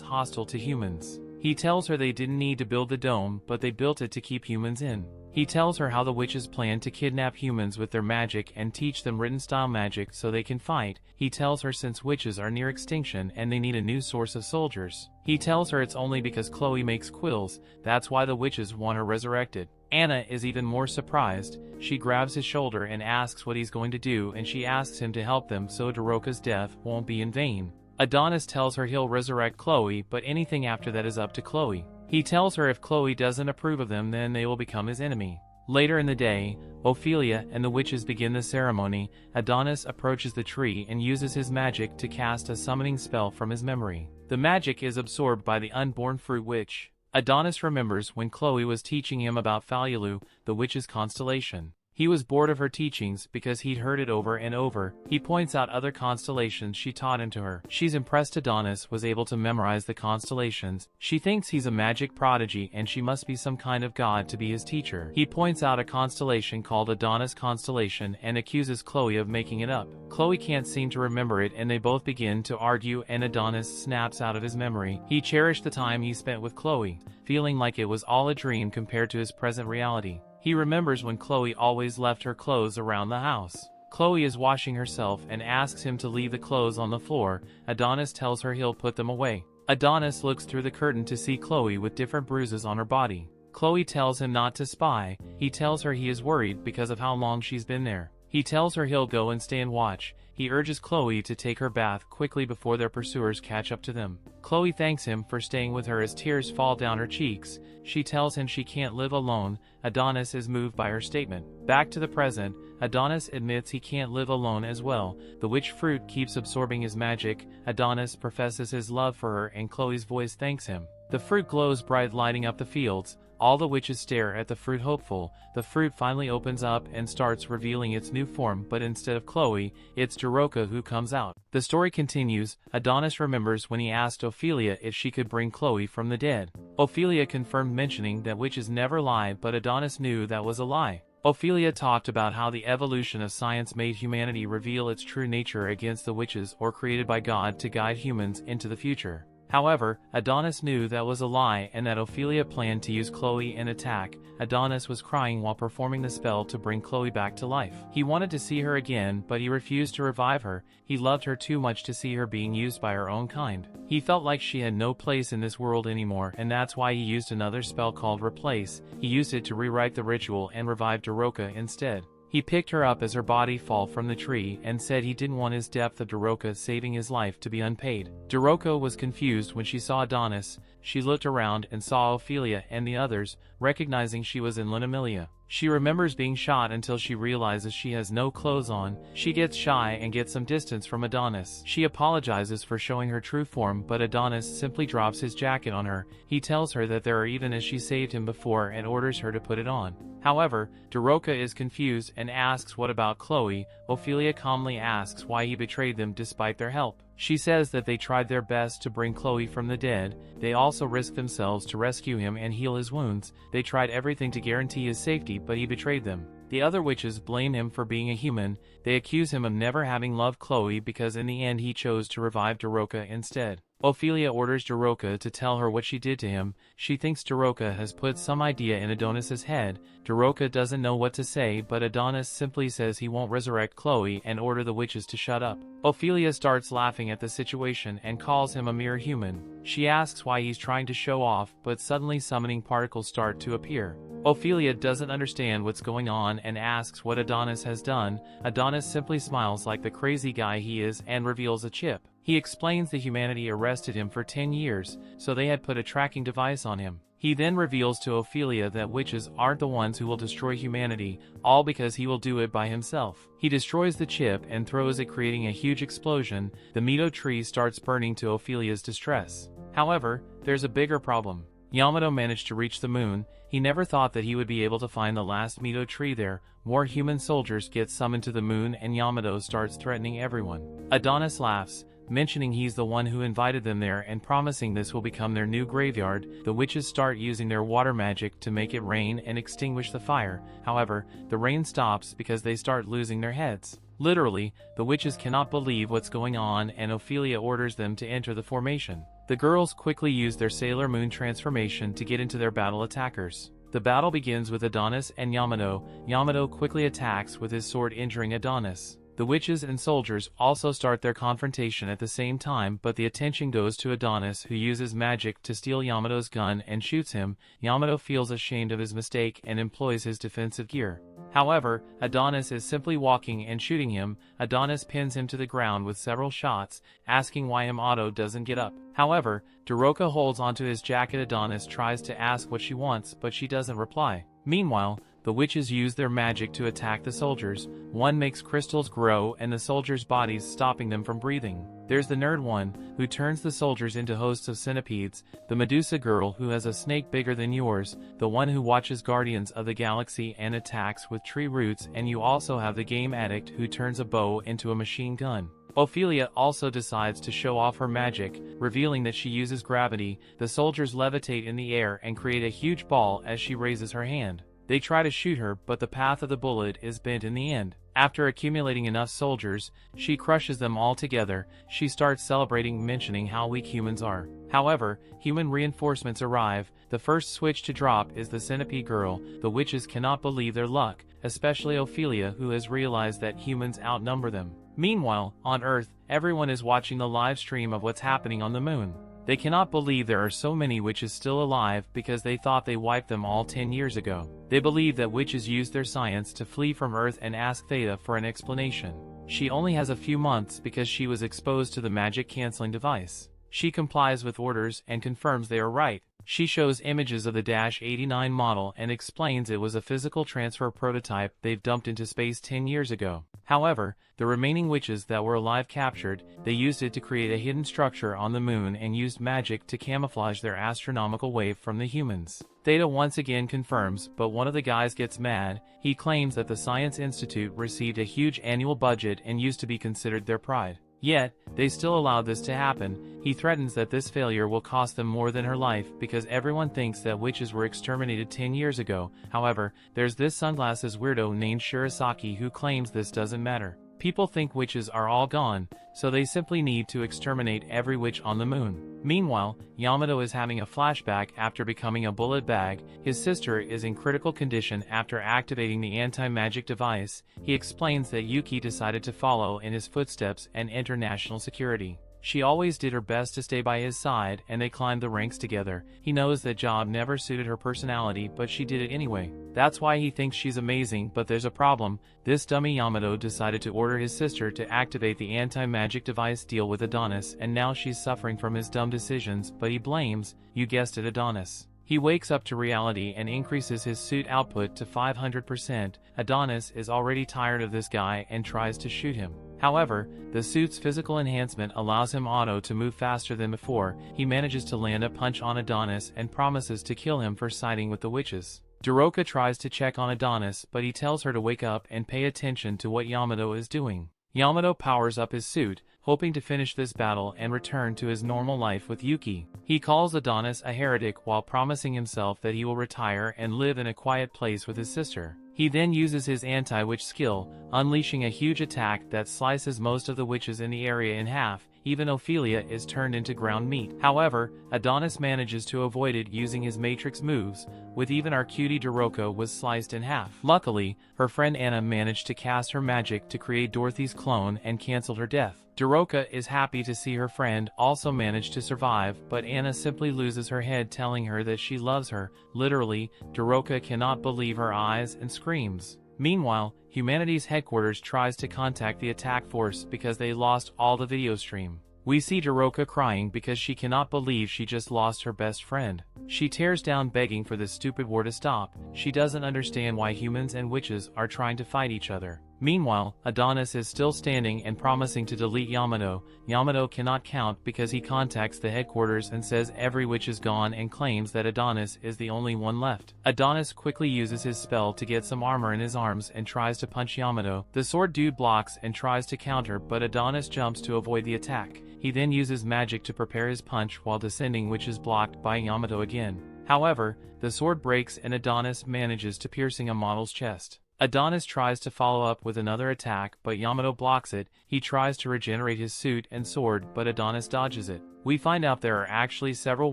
hostile to humans. He tells her they didn't need to build the dome, but they built it to keep humans in. He tells her how the witches plan to kidnap humans with their magic and teach them written-style magic so they can fight. He tells her since witches are near extinction and they need a new source of soldiers. He tells her it's only because Chloe makes quills, that's why the witches want her resurrected. Anna is even more surprised. She grabs his shoulder and asks what he's going to do, and she asks him to help them so Daroka's death won't be in vain. Adonis tells her he'll resurrect Chloe, but anything after that is up to Chloe. He tells her if Chloe doesn't approve of them, then they will become his enemy. Later in the day, Ophelia and the witches begin the ceremony. Adonis approaches the tree and uses his magic to cast a summoning spell from his memory. The magic is absorbed by the unborn fruit witch. Adonis remembers when Chloe was teaching him about Falulu, the witch's constellation. He was bored of her teachings because he'd heard it over and over. He points out other constellations she taught him to her. She's impressed Adonis was able to memorize the constellations. She thinks he's a magic prodigy and she must be some kind of god to be his teacher. He points out a constellation called Adonis constellation and accuses Chloe of making it up. Chloe can't seem to remember it and they both begin to argue and Adonis snaps out of his memory. He cherished the time he spent with Chloe, feeling like it was all a dream compared to his present reality. He remembers when Chloe always left her clothes around the house. Chloe is washing herself and asks him to leave the clothes on the floor. Adonis tells her he'll put them away. Adonis looks through the curtain to see Chloe with different bruises on her body. Chloe tells him not to spy. He tells her he is worried because of how long she's been there. He tells her he'll go and stay and watch. He urges Chloe to take her bath quickly before their pursuers catch up to them. Chloe thanks him for staying with her as tears fall down her cheeks. She tells him she can't live alone. Adonis is moved by her statement. Back to the present, Adonis admits he can't live alone as well. The witch fruit keeps absorbing his magic. Adonis professes his love for her and Chloe's voice thanks him. The fruit glows bright, lighting up the fields. All the witches stare at the fruit hopeful. The fruit finally opens up and starts revealing its new form, but instead of Chloe, it's Daroka who comes out. The story continues. Adonis remembers when he asked Ophelia if she could bring Chloe from the dead. Ophelia confirmed, mentioning that witches never lie, but Adonis knew that was a lie. Ophelia talked about how the evolution of science made humanity reveal its true nature against the witches or created by God to guide humans into the future. However, Adonis knew that was a lie and that Ophelia planned to use Chloe in attack. Adonis was crying while performing the spell to bring Chloe back to life. He wanted to see her again, but he refused to revive her. He loved her too much to see her being used by her own kind. He felt like she had no place in this world anymore, and that's why he used another spell called Replace. He used it to rewrite the ritual and revive Daroka instead. He picked her up as her body fell from the tree and said he didn't want his depth of Daroka saving his life to be unpaid. Daroka was confused when she saw Adonis. She looked around and saw Ophelia and the others, recognizing she was in Lunamelia. She remembers being shot until she realizes she has no clothes on. She gets shy and gets some distance from Adonis. She apologizes for showing her true form, but Adonis simply drops his jacket on her. He tells her that there are even as she saved him before and orders her to put it on. However, Daroka is confused and asks what about Chloe. Ophelia calmly asks why he betrayed them despite their help. She says that they tried their best to bring Chloe from the dead. They also risked themselves to rescue him and heal his wounds. They tried everything to guarantee his safety, but he betrayed them. The other witches blame him for being a human. They accuse him of never having loved Chloe because in the end he chose to revive Daroka instead. Ophelia orders Daroka to tell her what she did to him. She thinks Daroka has put some idea in Adonis's head. Daroka doesn't know what to say, but Adonis simply says he won't resurrect Chloe and order the witches to shut up. Ophelia starts laughing at the situation and calls him a mere human. She asks why he's trying to show off, but suddenly summoning particles start to appear. Ophelia doesn't understand what's going on and asks what Adonis has done. Adonis simply smiles like the crazy guy he is and reveals a chip. He explains that humanity arrested him for 10 years, so they had put a tracking device on him. He then reveals to Ophelia that witches aren't the ones who will destroy humanity, all because he will do it by himself. He destroys the chip and throws it, creating a huge explosion. The Mito tree starts burning to Ophelia's distress. However, there's a bigger problem. Yamato managed to reach the moon. He never thought that he would be able to find the last Mito tree there. More human soldiers get summoned to the moon and Yamato starts threatening everyone. Adonis laughs, mentioning he's the one who invited them there and promising this will become their new graveyard. The witches start using their water magic to make it rain and extinguish the fire. However, the rain stops because they start losing their heads. Literally, the witches cannot believe what's going on and Ophelia orders them to enter the formation. The girls quickly use their Sailor Moon transformation to get into their battle attackers. The battle begins with Adonis and Yamato. Yamato quickly attacks with his sword, injuring Adonis. The witches and soldiers also start their confrontation at the same time, but the attention goes to Adonis, who uses magic to steal Yamato's gun and shoots him. Yamato feels ashamed of his mistake and employs his defensive gear. However, Adonis is simply walking and shooting him. Adonis pins him to the ground with several shots, asking why Yamato doesn't get up. However, Daroka holds onto his jacket. Adonis tries to ask what she wants, but she doesn't reply. Meanwhile, the witches use their magic to attack the soldiers. One makes crystals grow and the soldiers' bodies, stopping them from breathing. There's the nerd one, who turns the soldiers into hosts of centipedes, the Medusa girl who has a snake bigger than yours, the one who watches Guardians of the Galaxy and attacks with tree roots, and you also have the game addict who turns a bow into a machine gun. Ophelia also decides to show off her magic, revealing that she uses gravity. The soldiers levitate in the air and create a huge ball as she raises her hand. They try to shoot her, but the path of the bullet is bent in the end. After accumulating enough soldiers, she crushes them all together. She starts celebrating, mentioning how weak humans are. However, human reinforcements arrive. The first switch to drop is the centipede girl. The witches cannot believe their luck, especially Ophelia, who has realized that humans outnumber them. Meanwhile, on Earth, everyone is watching the live stream of what's happening on the moon. They cannot believe there are so many witches still alive because they thought they wiped them all 10 years ago. They believe that witches used their science to flee from Earth and ask Theta for an explanation. She only has a few months because she was exposed to the magic canceling device. She complies with orders and confirms they are right. She shows images of the -89 model and explains it was a physical transfer prototype they've dumped into space 10 years ago. However, the remaining witches that were alive captured, they used it to create a hidden structure on the moon and used magic to camouflage their astronomical wave from the humans. Theta once again confirms, but one of the guys gets mad. He claims that the Science Institute received a huge annual budget and used to be considered their pride. Yet, they still allowed this to happen. He threatens that this failure will cost them more than her life because everyone thinks that witches were exterminated 10 years ago. However, there's this sunglasses weirdo named Shirasaki who claims this doesn't matter. People think witches are all gone, so they simply need to exterminate every witch on the moon. Meanwhile, Yamato is having a flashback after becoming a bullet bag. His sister is in critical condition after activating the anti-magic device. He explains that Yuki decided to follow in his footsteps and enter national security. She always did her best to stay by his side, and they climbed the ranks together. He knows that job never suited her personality, but she did it anyway. That's why he thinks she's amazing, but there's a problem. This dummy Yamato decided to order his sister to activate the anti-magic device deal with Adonis, and now she's suffering from his dumb decisions, but he blames, you guessed it, Adonis. He wakes up to reality and increases his suit output to 500%. Adonis is already tired of this guy and tries to shoot him. However, the suit's physical enhancement allows him auto to move faster than before. He manages to land a punch on Adonis and promises to kill him for siding with the witches. Daroka tries to check on Adonis, but he tells her to wake up and pay attention to what Yamato is doing. Yamato powers up his suit, hoping to finish this battle and return to his normal life with Yuki. He calls Adonis a heretic while promising himself that he will retire and live in a quiet place with his sister. He then uses his anti-witch skill, unleashing a huge attack that slices most of the witches in the area in half. Even Ophelia is turned into ground meat. However, Adonis manages to avoid it using his matrix moves, with even our cutie Daroka was sliced in half. Luckily, her friend Anna managed to cast her magic to create Dorothy's clone and canceled her death. Daroka is happy to see her friend also managed to survive, but Anna simply loses her head, telling her that she loves her. Literally, Daroka cannot believe her eyes and screams. Meanwhile, humanity's headquarters tries to contact the attack force because they lost all the video stream. We see Daroka crying because she cannot believe she just lost her best friend. She tears down begging for this stupid war to stop. She doesn't understand why humans and witches are trying to fight each other. Meanwhile, Adonis is still standing and promising to delete Yamato. Yamato cannot count because he contacts the headquarters and says every witch is gone and claims that Adonis is the only one left. Adonis quickly uses his spell to get some armor in his arms and tries to punch Yamato. The sword dude blocks and tries to counter, but Adonis jumps to avoid the attack. He then uses magic to prepare his punch while descending, which is blocked by Yamato again. However, the sword breaks and Adonis manages to piercing a model's chest. Adonis tries to follow up with another attack, but Yamato blocks it. He tries to regenerate his suit and sword, but Adonis dodges it. We find out there are actually several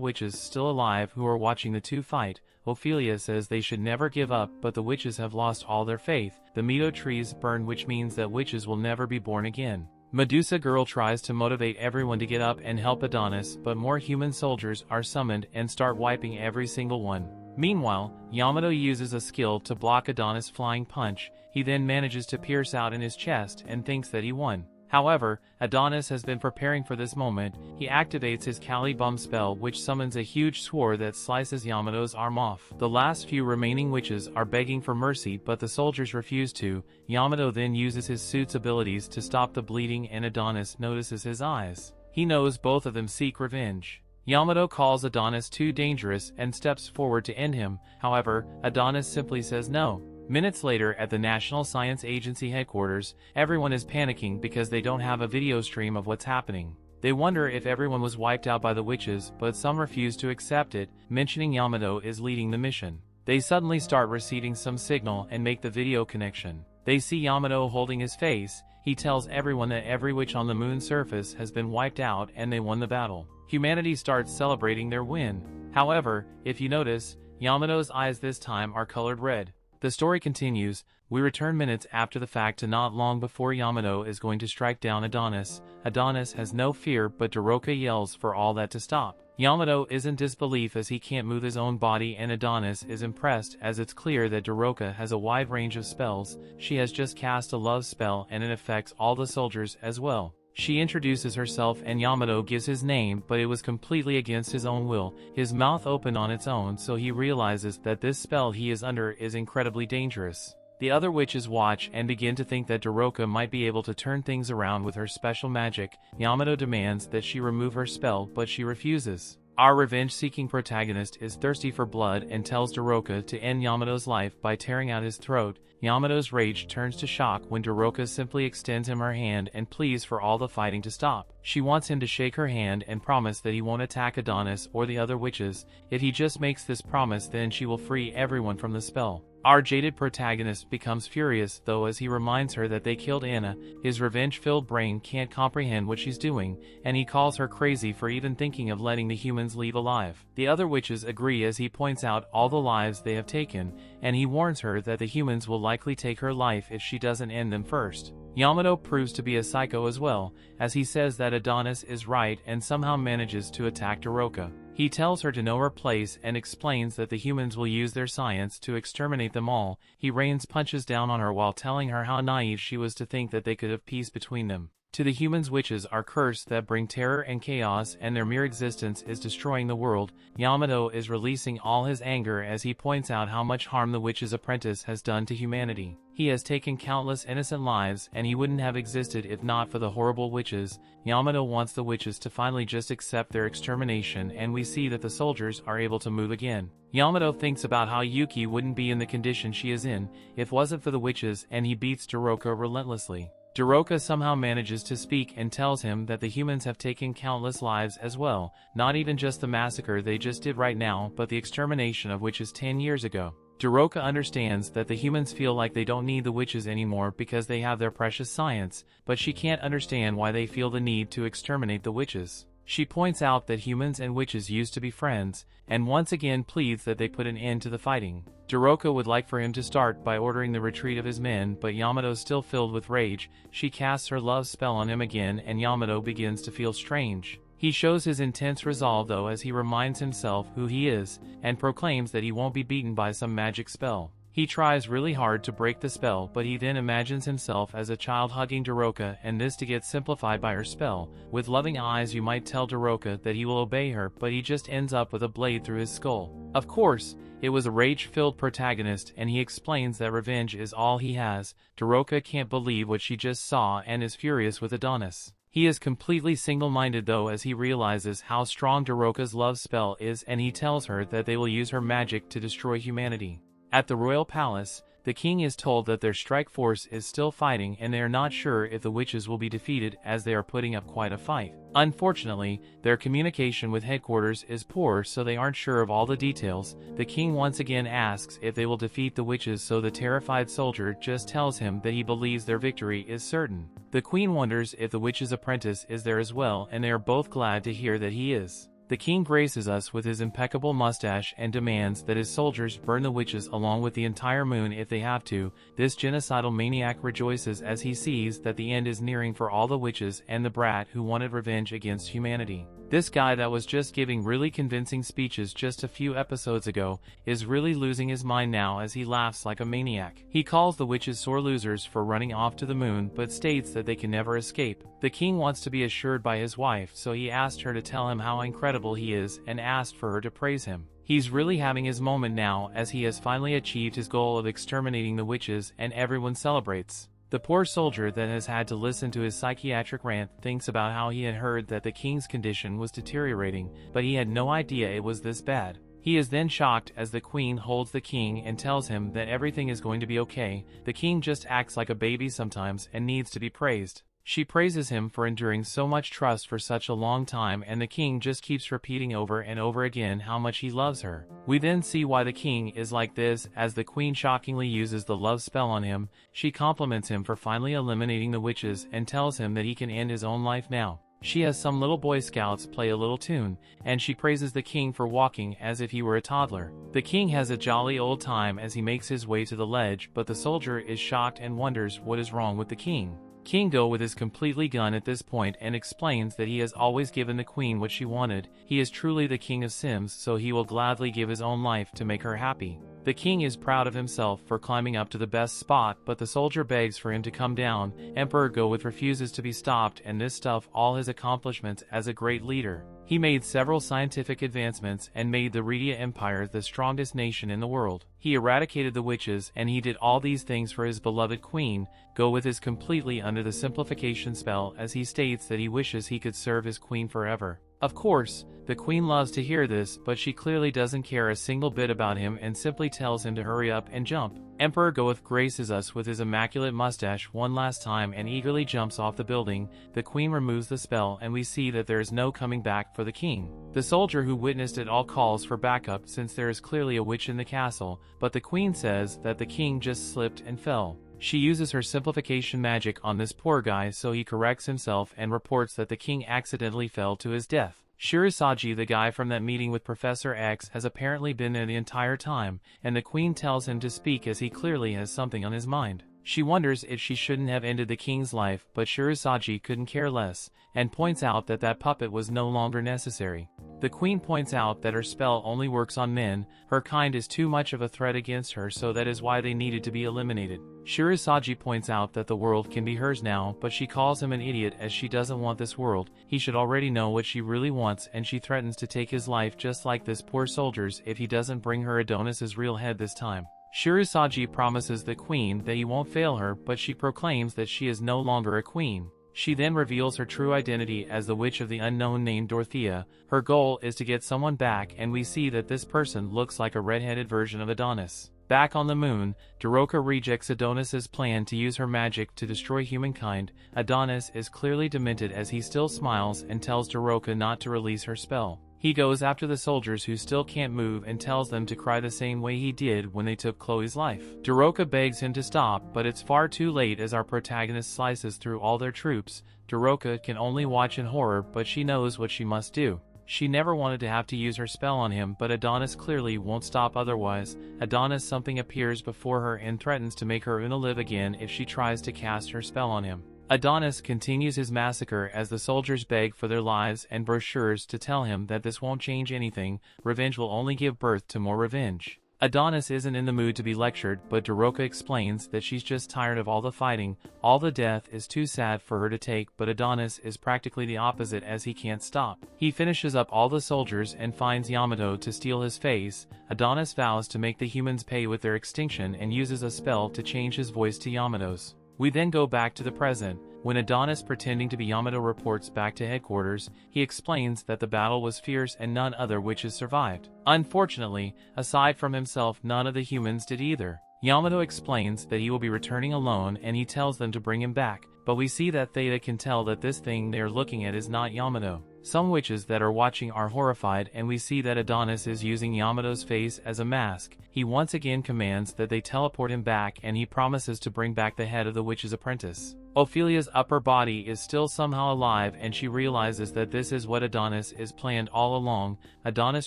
witches still alive who are watching the two fight. Ophelia says they should never give up, but the witches have lost all their faith. The Meadow trees burn, which means that witches will never be born again. Medusa Girl tries to motivate everyone to get up and help Adonis, but more human soldiers are summoned and start wiping every single one. Meanwhile, Yamato uses a skill to block Adonis' flying punch. He then manages to pierce out in his chest and thinks that he won. However, Adonis has been preparing for this moment. He activates his Kali Bum spell, which summons a huge sword that slices Yamato's arm off. The last few remaining witches are begging for mercy, but the soldiers refuse to. Yamato then uses his suit's abilities to stop the bleeding, and Adonis notices his eyes. He knows both of them seek revenge. Yamato calls Adonis too dangerous and steps forward to end him. However, Adonis simply says no. Minutes later, at the National Science Agency headquarters, everyone is panicking because they don't have a video stream of what's happening. They wonder if everyone was wiped out by the witches, but some refuse to accept it, mentioning Yamato is leading the mission. They suddenly start receiving some signal and make the video connection. They see Yamato holding his face. He tells everyone that every witch on the moon's surface has been wiped out and they won the battle. Humanity starts celebrating their win. However, if you notice, Yamato's eyes this time are colored red. The story continues. We return minutes after the fact to not long before Yamato is going to strike down Adonis. Adonis has no fear, but Daroka yells for all that to stop. Yamato is in disbelief as he can't move his own body, and Adonis is impressed as it's clear that Daroka has a wide range of spells. She has just cast a love spell and it affects all the soldiers as well. She introduces herself and Yamato gives his name, but it was completely against his own will. His mouth opened on its own, so he realizes that this spell he is under is incredibly dangerous. The other witches watch and begin to think that Daroka might be able to turn things around with her special magic. Yamato demands that she remove her spell, but she refuses. Our revenge-seeking protagonist is thirsty for blood and tells Daroka to end Yamato's life by tearing out his throat. Yamato's rage turns to shock when Daroka simply extends him her hand and pleads for all the fighting to stop. She wants him to shake her hand and promise that he won't attack Adonis or the other witches. If he just makes this promise, then she will free everyone from the spell. Our jaded protagonist becomes furious, though, as he reminds her that they killed Anna. His revenge-filled brain can't comprehend what she's doing, and he calls her crazy for even thinking of letting the humans leave alive. The other witches agree as he points out all the lives they have taken, and he warns her that the humans will likely take her life if she doesn't end them first. Yamato proves to be a psycho as well, as he says that Adonis is right and somehow manages to attack Daroka. He tells her to know her place and explains that the humans will use their science to exterminate them all. He rains punches down on her while telling her how naive she was to think that they could have peace between them. To the humans, witches are cursed that bring terror and chaos, and their mere existence is destroying the world. Yamato is releasing all his anger as he points out how much harm the witch's apprentice has done to humanity. He has taken countless innocent lives, and he wouldn't have existed if not for the horrible witches. Yamato wants the witches to finally just accept their extermination, and we see that the soldiers are able to move again. Yamato thinks about how Yuki wouldn't be in the condition she is in if it wasn't for the witches, and he beats Daroka relentlessly. Daroka somehow manages to speak and tells him that the humans have taken countless lives as well, not even just the massacre they just did right now, but the extermination of witches 10 years ago. Daroka understands that the humans feel like they don't need the witches anymore because they have their precious science, but she can't understand why they feel the need to exterminate the witches. She points out that humans and witches used to be friends, and once again pleads that they put an end to the fighting. Daroka would like for him to start by ordering the retreat of his men, but Yamato's still filled with rage. She casts her love spell on him again, and Yamato begins to feel strange. He shows his intense resolve though as he reminds himself who he is, and proclaims that he won't be beaten by some magic spell. He tries really hard to break the spell, but he then imagines himself as a child hugging Daroka, and this to get simplified by her spell. With loving eyes you might tell Daroka that he will obey her, but he just ends up with a blade through his skull. Of course, it was a rage-filled protagonist, and he explains that revenge is all he has. Daroka can't believe what she just saw and is furious with Adonis. He is completely single-minded though, as he realizes how strong Daroka's love spell is, and he tells her that they will use her magic to destroy humanity. At the royal palace, the king is told that their strike force is still fighting and they are not sure if the witches will be defeated, as they are putting up quite a fight. Unfortunately, their communication with headquarters is poor, so they aren't sure of all the details. The king once again asks if they will defeat the witches, so the terrified soldier just tells him that he believes their victory is certain. The queen wonders if the witch's apprentice is there as well, and they are both glad to hear that he is. The king graces us with his impeccable mustache and demands that his soldiers burn the witches along with the entire moon if they have to. This genocidal maniac rejoices as he sees that the end is nearing for all the witches and the brat who wanted revenge against humanity. This guy that was just giving really convincing speeches just a few episodes ago is really losing his mind now, as he laughs like a maniac. He calls the witches sore losers for running off to the moon, but states that they can never escape. The king wants to be assured by his wife, so he asked her to tell him how incredible he is and asked for her to praise him. He's really having his moment now, as he has finally achieved his goal of exterminating the witches, and everyone celebrates. The poor soldier that has had to listen to his psychiatric rant thinks about how he had heard that the king's condition was deteriorating, but he had no idea it was this bad. He is then shocked as the queen holds the king and tells him that everything is going to be okay. The king just acts like a baby sometimes and needs to be praised. She praises him for enduring so much trust for such a long time, and the king just keeps repeating over and over again how much he loves her. We then see why the king is like this, as the queen shockingly uses the love spell on him. She compliments him for finally eliminating the witches and tells him that he can end his own life now. She has some little Boy Scouts play a little tune, and she praises the king for walking as if he were a toddler. The king has a jolly old time as he makes his way to the ledge, but the soldier is shocked and wonders what is wrong with the king. King Go with is completely gone at this point and explains that he has always given the queen what she wanted. He is truly the king of Sims, so he will gladly give his own life to make her happy. The king is proud of himself for climbing up to the best spot, but the soldier begs for him to come down. Emperor Goeth refuses to be stopped, and this stuff all his accomplishments as a great leader. He made several scientific advancements and made the Redia Empire the strongest nation in the world. He eradicated the witches, and he did all these things for his beloved queen. Goeth is completely under the simplification spell, as he states that he wishes he could serve his queen forever. Of course, the queen loves to hear this, but she clearly doesn't care a single bit about him and simply tells him to hurry up and jump. Emperor Goeth graces us with his immaculate mustache one last time and eagerly jumps off the building. The queen removes the spell, and we see that there is no coming back for the king. The soldier who witnessed it all calls for backup, since there is clearly a witch in the castle, but the queen says that the king just slipped and fell. She uses her simplification magic on this poor guy, so he corrects himself and reports that the king accidentally fell to his death. Shirosaji, the guy from that meeting with Professor X, has apparently been there the entire time, and the queen tells him to speak as he clearly has something on his mind. She wonders if she shouldn't have ended the king's life, but Shirosaji couldn't care less, and points out that that puppet was no longer necessary. The queen points out that her spell only works on men. Her kind is too much of a threat against her, so that is why they needed to be eliminated. Shirosaji points out that the world can be hers now, but she calls him an idiot as she doesn't want this world. He should already know what she really wants, and she threatens to take his life just like this poor soldier's if he doesn't bring her Adonis's real head this time. Shirosaji promises the queen that he won't fail her, but she proclaims that she is no longer a queen. She then reveals her true identity as the witch of the unknown named Dorothea. Her goal is to get someone back, and we see that this person looks like a red-headed version of Adonis. Back on the moon, Daroka rejects Adonis's plan to use her magic to destroy humankind. Adonis is clearly demented as he still smiles and tells Daroka not to release her spell. He goes after the soldiers who still can't move and tells them to cry the same way he did when they took Chloe's life. Daroka begs him to stop, but it's far too late as our protagonist slices through all their troops. Daroka can only watch in horror, but she knows what she must do. She never wanted to have to use her spell on him, but Adonis clearly won't stop otherwise. Adonis something appears before her and threatens to make her live again if she tries to cast her spell on him. Adonis continues his massacre as the soldiers beg for their lives and brochures to tell him that this won't change anything. Revenge will only give birth to more revenge. Adonis isn't in the mood to be lectured, but Daroka explains that she's just tired of all the fighting, all the death is too sad for her to take, but Adonis is practically the opposite as he can't stop. He finishes up all the soldiers and finds Yamato to steal his face. Adonis vows to make the humans pay with their extinction and uses a spell to change his voice to Yamato's. We then go back to the present. When Adonis, pretending to be Yamato, reports back to headquarters, he explains that the battle was fierce and none other witches survived. Unfortunately, aside from himself, none of the humans did either. Yamato explains that he will be returning alone and he tells them to bring him back, but we see that Theta can tell that this thing they are looking at is not Yamato. Some witches that are watching are horrified and we see that Adonis is using Yamato's face as a mask. He once again commands that they teleport him back and he promises to bring back the head of the witch's apprentice. Ophelia's upper body is still somehow alive and she realizes that this is what Adonis is planned all along. Adonis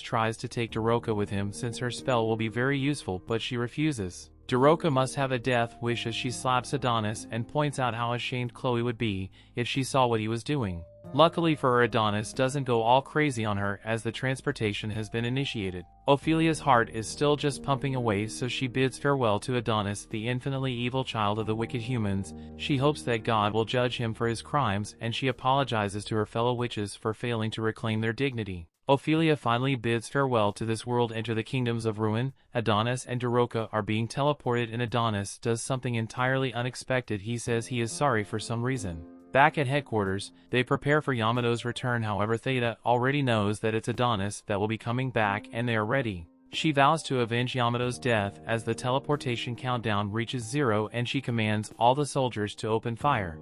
tries to take Daroka with him since her spell will be very useful, but she refuses. Daroka must have a death wish as she slaps Adonis and points out how ashamed Chloe would be if she saw what he was doing. Luckily for her, Adonis doesn't go all crazy on her as the transportation has been initiated. Ophelia's heart is still just pumping away, so she bids farewell to Adonis, the infinitely evil child of the wicked humans. She hopes that God will judge him for his crimes and she apologizes to her fellow witches for failing to reclaim their dignity. Ophelia finally bids farewell to this world, enter the kingdoms of ruin. Adonis and Daroka are being teleported and Adonis does something entirely unexpected. He says he is sorry for some reason. Back at headquarters, they prepare for Yamato's return. However, Theta already knows that it's Adonis that will be coming back and they are ready. She vows to avenge Yamato's death as the teleportation countdown reaches 0 and she commands all the soldiers to open fire.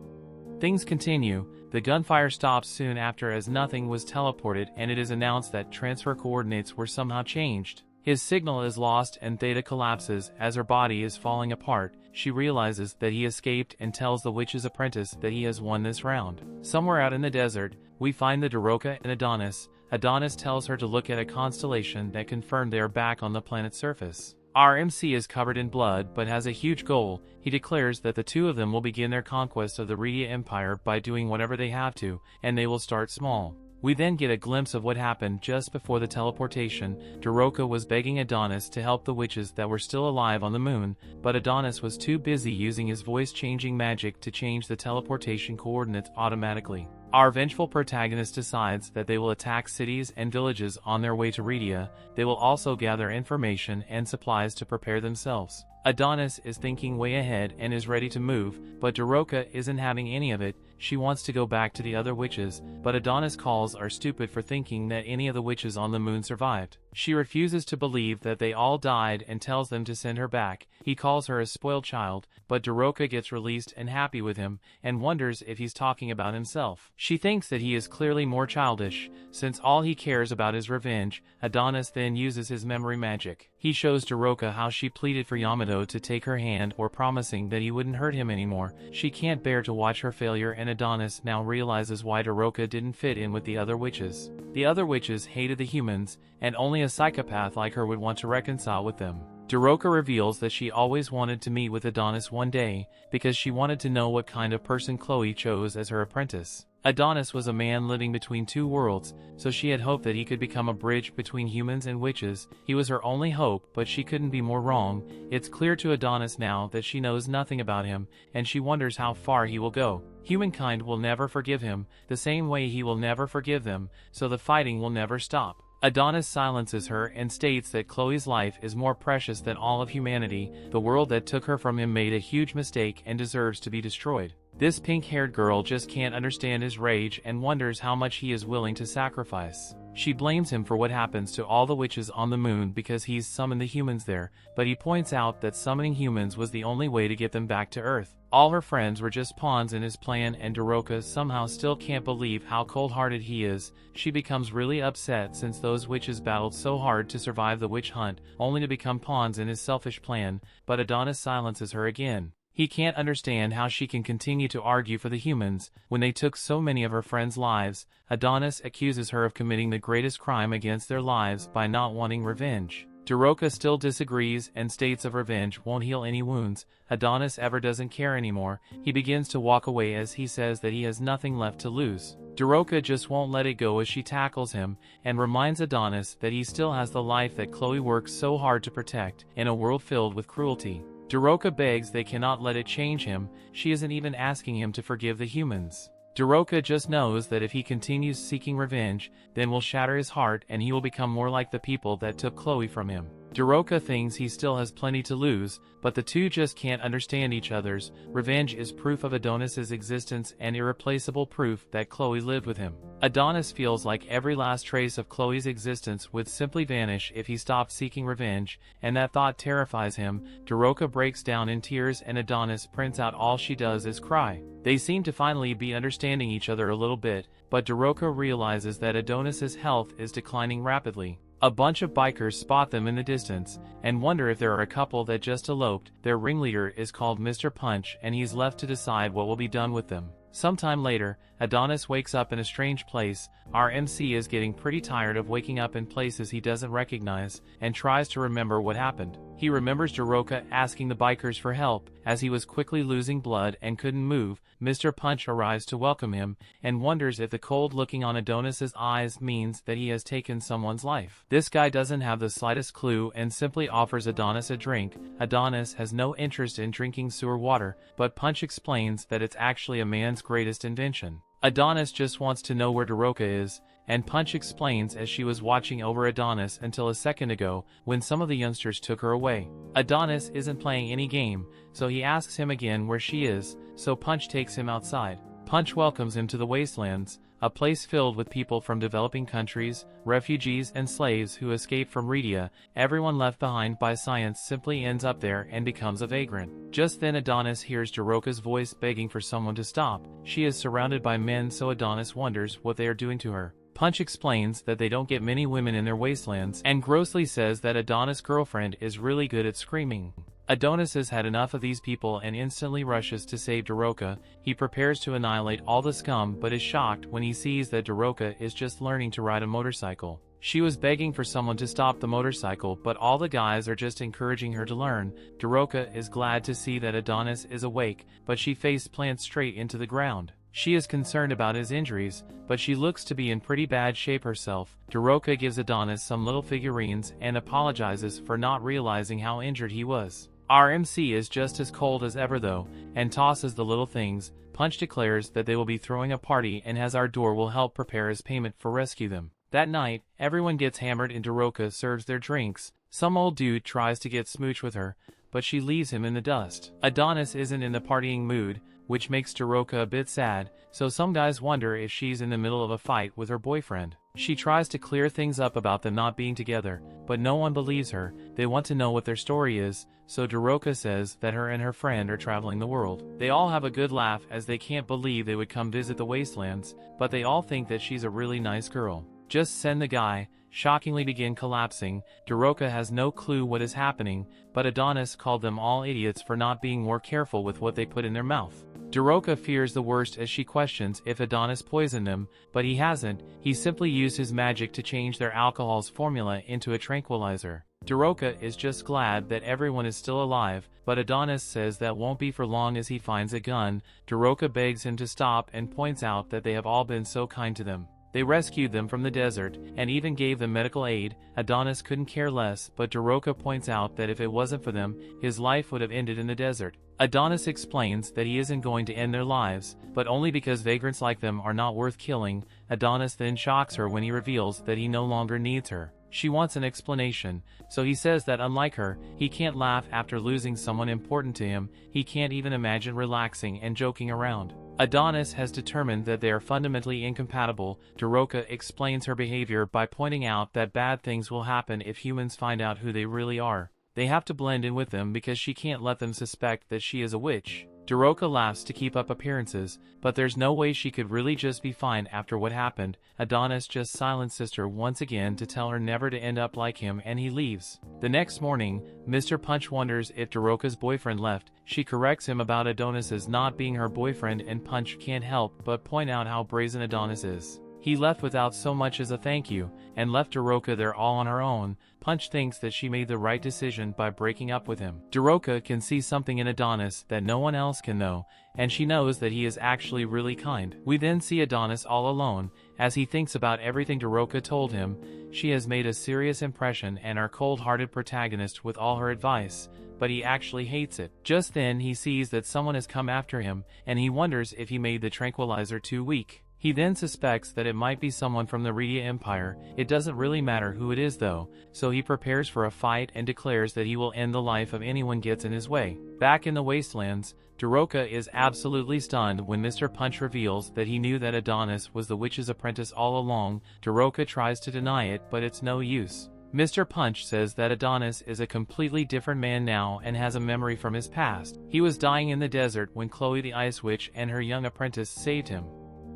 Things continue. The gunfire stops soon after as nothing was teleported and it is announced that transfer coordinates were somehow changed. His signal is lost and Theta collapses as her body is falling apart. She realizes that he escaped and tells the witch's apprentice that he has won this round. Somewhere out in the desert, we find the Daroka and Adonis. Adonis tells her to look at a constellation that confirmed they are back on the planet's surface. Our MC is covered in blood but has a huge goal. He declares that the two of them will begin their conquest of the Redia Empire by doing whatever they have to, and they will start small. We then get a glimpse of what happened just before the teleportation. Daroka was begging Adonis to help the witches that were still alive on the moon, but Adonis was too busy using his voice-changing magic to change the teleportation coordinates automatically. Our vengeful protagonist decides that they will attack cities and villages on their way to Redia. They will also gather information and supplies to prepare themselves. Adonis is thinking way ahead and is ready to move, but Daroka isn't having any of it. She wants to go back to the other witches, but Adonis calls her stupid for thinking that any of the witches on the moon survived. She refuses to believe that they all died and tells them to send her back. He calls her a spoiled child, but Daroka gets released and happy with him, and wonders if he's talking about himself. She thinks that he is clearly more childish, since all he cares about is revenge. Adonis then uses his memory magic. He shows Daroka how she pleaded for Yamato to take her hand or promising that he wouldn't hurt him anymore. She can't bear to watch her failure and Adonis now realizes why Daroka didn't fit in with the other witches. The other witches hated the humans, and only a psychopath like her would want to reconcile with them. Daroka reveals that she always wanted to meet with Adonis one day, because she wanted to know what kind of person Chloe chose as her apprentice. Adonis was a man living between two worlds, so she had hoped that he could become a bridge between humans and witches. He was her only hope, but she couldn't be more wrong. It's clear to Adonis now that she knows nothing about him, and she wonders how far he will go. Humankind will never forgive him, the same way he will never forgive them, so the fighting will never stop. Adonis silences her and states that Chloe's life is more precious than all of humanity. The world that took her from him made a huge mistake and deserves to be destroyed. This pink-haired girl just can't understand his rage and wonders how much he is willing to sacrifice. She blames him for what happens to all the witches on the moon because he's summoned the humans there, but he points out that summoning humans was the only way to get them back to Earth. All her friends were just pawns in his plan, and Daroka somehow still can't believe how cold-hearted he is. She becomes really upset since those witches battled so hard to survive the witch hunt, only to become pawns in his selfish plan, but Adonis silences her again. He can't understand how she can continue to argue for the humans when they took so many of her friends' lives. Adonis accuses her of committing the greatest crime against their lives by not wanting revenge. Daroka still disagrees and states of revenge won't heal any wounds. Adonis ever doesn't care anymore. He begins to walk away as he says that he has nothing left to lose. Daroka just won't let it go as she tackles him and reminds Adonis that he still has the life that Chloe works so hard to protect in a world filled with cruelty. Daroka begs they cannot let it change him. She isn't even asking him to forgive the humans. Daroka just knows that if he continues seeking revenge, then will shatter his heart and he will become more like the people that took Chloe from him. Daroka thinks he still has plenty to lose, but the two just can't understand each other's. Revenge is proof of Adonis's existence and irreplaceable proof that Chloe lived with him. Adonis feels like every last trace of Chloe's existence would simply vanish if he stopped seeking revenge, and that thought terrifies him. Daroka breaks down in tears and Adonis prints out all she does is cry. They seem to finally be understanding each other a little bit, but Daroka realizes that Adonis's health is declining rapidly. A bunch of bikers spot them in the distance, and wonder if there are a couple that just eloped. Their ringleader is called Mr. Punch and he's left to decide what will be done with them. Sometime later, Adonis wakes up in a strange place. Our MC is getting pretty tired of waking up in places he doesn't recognize, and tries to remember what happened. He remembers Daroka asking the bikers for help, as he was quickly losing blood and couldn't move. Mr. Punch arrives to welcome him, and wonders if the cold looking on Adonis's eyes means that he has taken someone's life. This guy doesn't have the slightest clue and simply offers Adonis a drink. Adonis has no interest in drinking sewer water, but Punch explains that it's actually a man's greatest invention. Adonis just wants to know where Daroka is, and Punch explains as she was watching over Adonis until a second ago when some of the youngsters took her away. Adonis isn't playing any game, so he asks him again where she is, so Punch takes him outside. Punch welcomes him to the wastelands, a place filled with people from developing countries, refugees and slaves who escaped from Redia. Everyone left behind by science simply ends up there and becomes a vagrant. Just then Adonis hears Daroka's voice begging for someone to stop. She is surrounded by men, so Adonis wonders what they are doing to her. Punch explains that they don't get many women in their wastelands and grossly says that Adonis' girlfriend is really good at screaming. Adonis has had enough of these people and instantly rushes to save Daroka. He prepares to annihilate all the scum but is shocked when he sees that Daroka is just learning to ride a motorcycle. She was begging for someone to stop the motorcycle, but all the guys are just encouraging her to learn. Daroka is glad to see that Adonis is awake, but she face plants straight into the ground. She is concerned about his injuries, but she looks to be in pretty bad shape herself. Daroka gives Adonis some little figurines and apologizes for not realizing how injured he was. Our MC is just as cold as ever though, and tosses the little things. Punch declares that they will be throwing a party and has our door will help prepare his payment for rescue them. That night, everyone gets hammered and Daroka serves their drinks. Some old dude tries to get smooch with her, but she leaves him in the dust. Adonis isn't in the partying mood, which makes Daroka a bit sad, so some guys wonder if she's in the middle of a fight with her boyfriend. She tries to clear things up about them not being together, but no one believes her. They want to know what their story is, so Daroka says that her and her friend are traveling the world. They all have a good laugh as they can't believe they would come visit the wastelands, but they all think that she's a really nice girl. Just send the guy, shockingly begin collapsing. Daroka has no clue what is happening, but Adonis called them all idiots for not being more careful with what they put in their mouth. Daroka fears the worst as she questions if Adonis poisoned them, but he hasn't. He simply used his magic to change their alcohol's formula into a tranquilizer. Daroka is just glad that everyone is still alive, but Adonis says that won't be for long as he finds a gun. Daroka begs him to stop and points out that they have all been so kind to them. They rescued them from the desert, and even gave them medical aid. Adonis couldn't care less, but Daroka points out that if it wasn't for them, his life would have ended in the desert. Adonis explains that he isn't going to end their lives, but only because vagrants like them are not worth killing. Adonis then shocks her when he reveals that he no longer needs her. She wants an explanation, so he says that unlike her, he can't laugh after losing someone important to him. He can't even imagine relaxing and joking around. Adonis has determined that they are fundamentally incompatible. Daroka explains her behavior by pointing out that bad things will happen if humans find out who they really are. They have to blend in with them because she can't let them suspect that she is a witch. Daroka laughs to keep up appearances, but there's no way she could really just be fine after what happened. Adonis just silences her once again to tell her never to end up like him, and he leaves. The next morning, Mr. Punch wonders if Daroka's boyfriend left. She corrects him about Adonis's not being her boyfriend, and Punch can't help but point out how brazen Adonis is. He left without so much as a thank you, and left Daroka there all on her own. Punch thinks that she made the right decision by breaking up with him. Daroka can see something in Adonis that no one else can know, and she knows that he is actually really kind. We then see Adonis all alone, as he thinks about everything Daroka told him. She has made a serious impression and our cold-hearted protagonist with all her advice, but he actually hates it. Just then he sees that someone has come after him, and he wonders if he made the tranquilizer too weak. He then suspects that it might be someone from the Redia Empire. It doesn't really matter who it is though, so he prepares for a fight and declares that he will end the life of anyone gets in his way. Back in the wastelands, Daroka is absolutely stunned when Mr. Punch reveals that he knew that Adonis was the witch's apprentice all along. Daroka tries to deny it, but it's no use. Mr. Punch says that Adonis is a completely different man now and has a memory from his past. He was dying in the desert when Chloe the Ice Witch and her young apprentice saved him.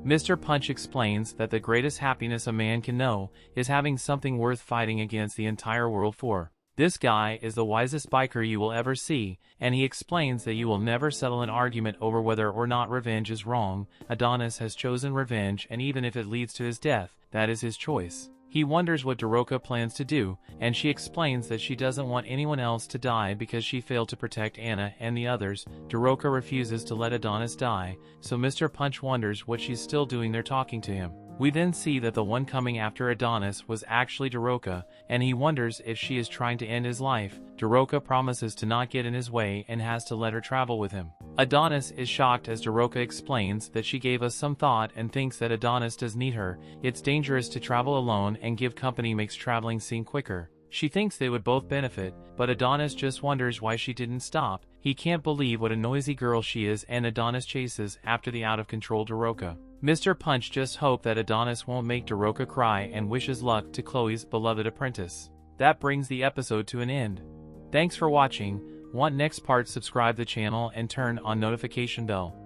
Mr. Punch explains that the greatest happiness a man can know is having something worth fighting against the entire world for. This guy is the wisest biker you will ever see, and he explains that you will never settle an argument over whether or not revenge is wrong. Adonis has chosen revenge, and even if it leads to his death, that is his choice. He wonders what Daroka plans to do, and she explains that she doesn't want anyone else to die because she failed to protect Anna and the others. Daroka refuses to let Adonis die, so Mr. Punch wonders what she's still doing there talking to him. We then see that the one coming after Adonis was actually Daroka, and he wonders if she is trying to end his life. Daroka promises to not get in his way and has to let her travel with him. Adonis is shocked as Daroka explains that she gave us some thought and thinks that Adonis does need her. It's dangerous to travel alone, and give company makes traveling seem quicker. She thinks they would both benefit, but Adonis just wonders why she didn't stop. He can't believe what a noisy girl she is, and Adonis chases after the out-of-control Daroka. Mr. Punch just hopes that Adonis won't make Daroka cry and wishes luck to Chloe's beloved apprentice. That brings the episode to an end. Thanks for watching. Want next part? Subscribe the channel and turn on notification bell.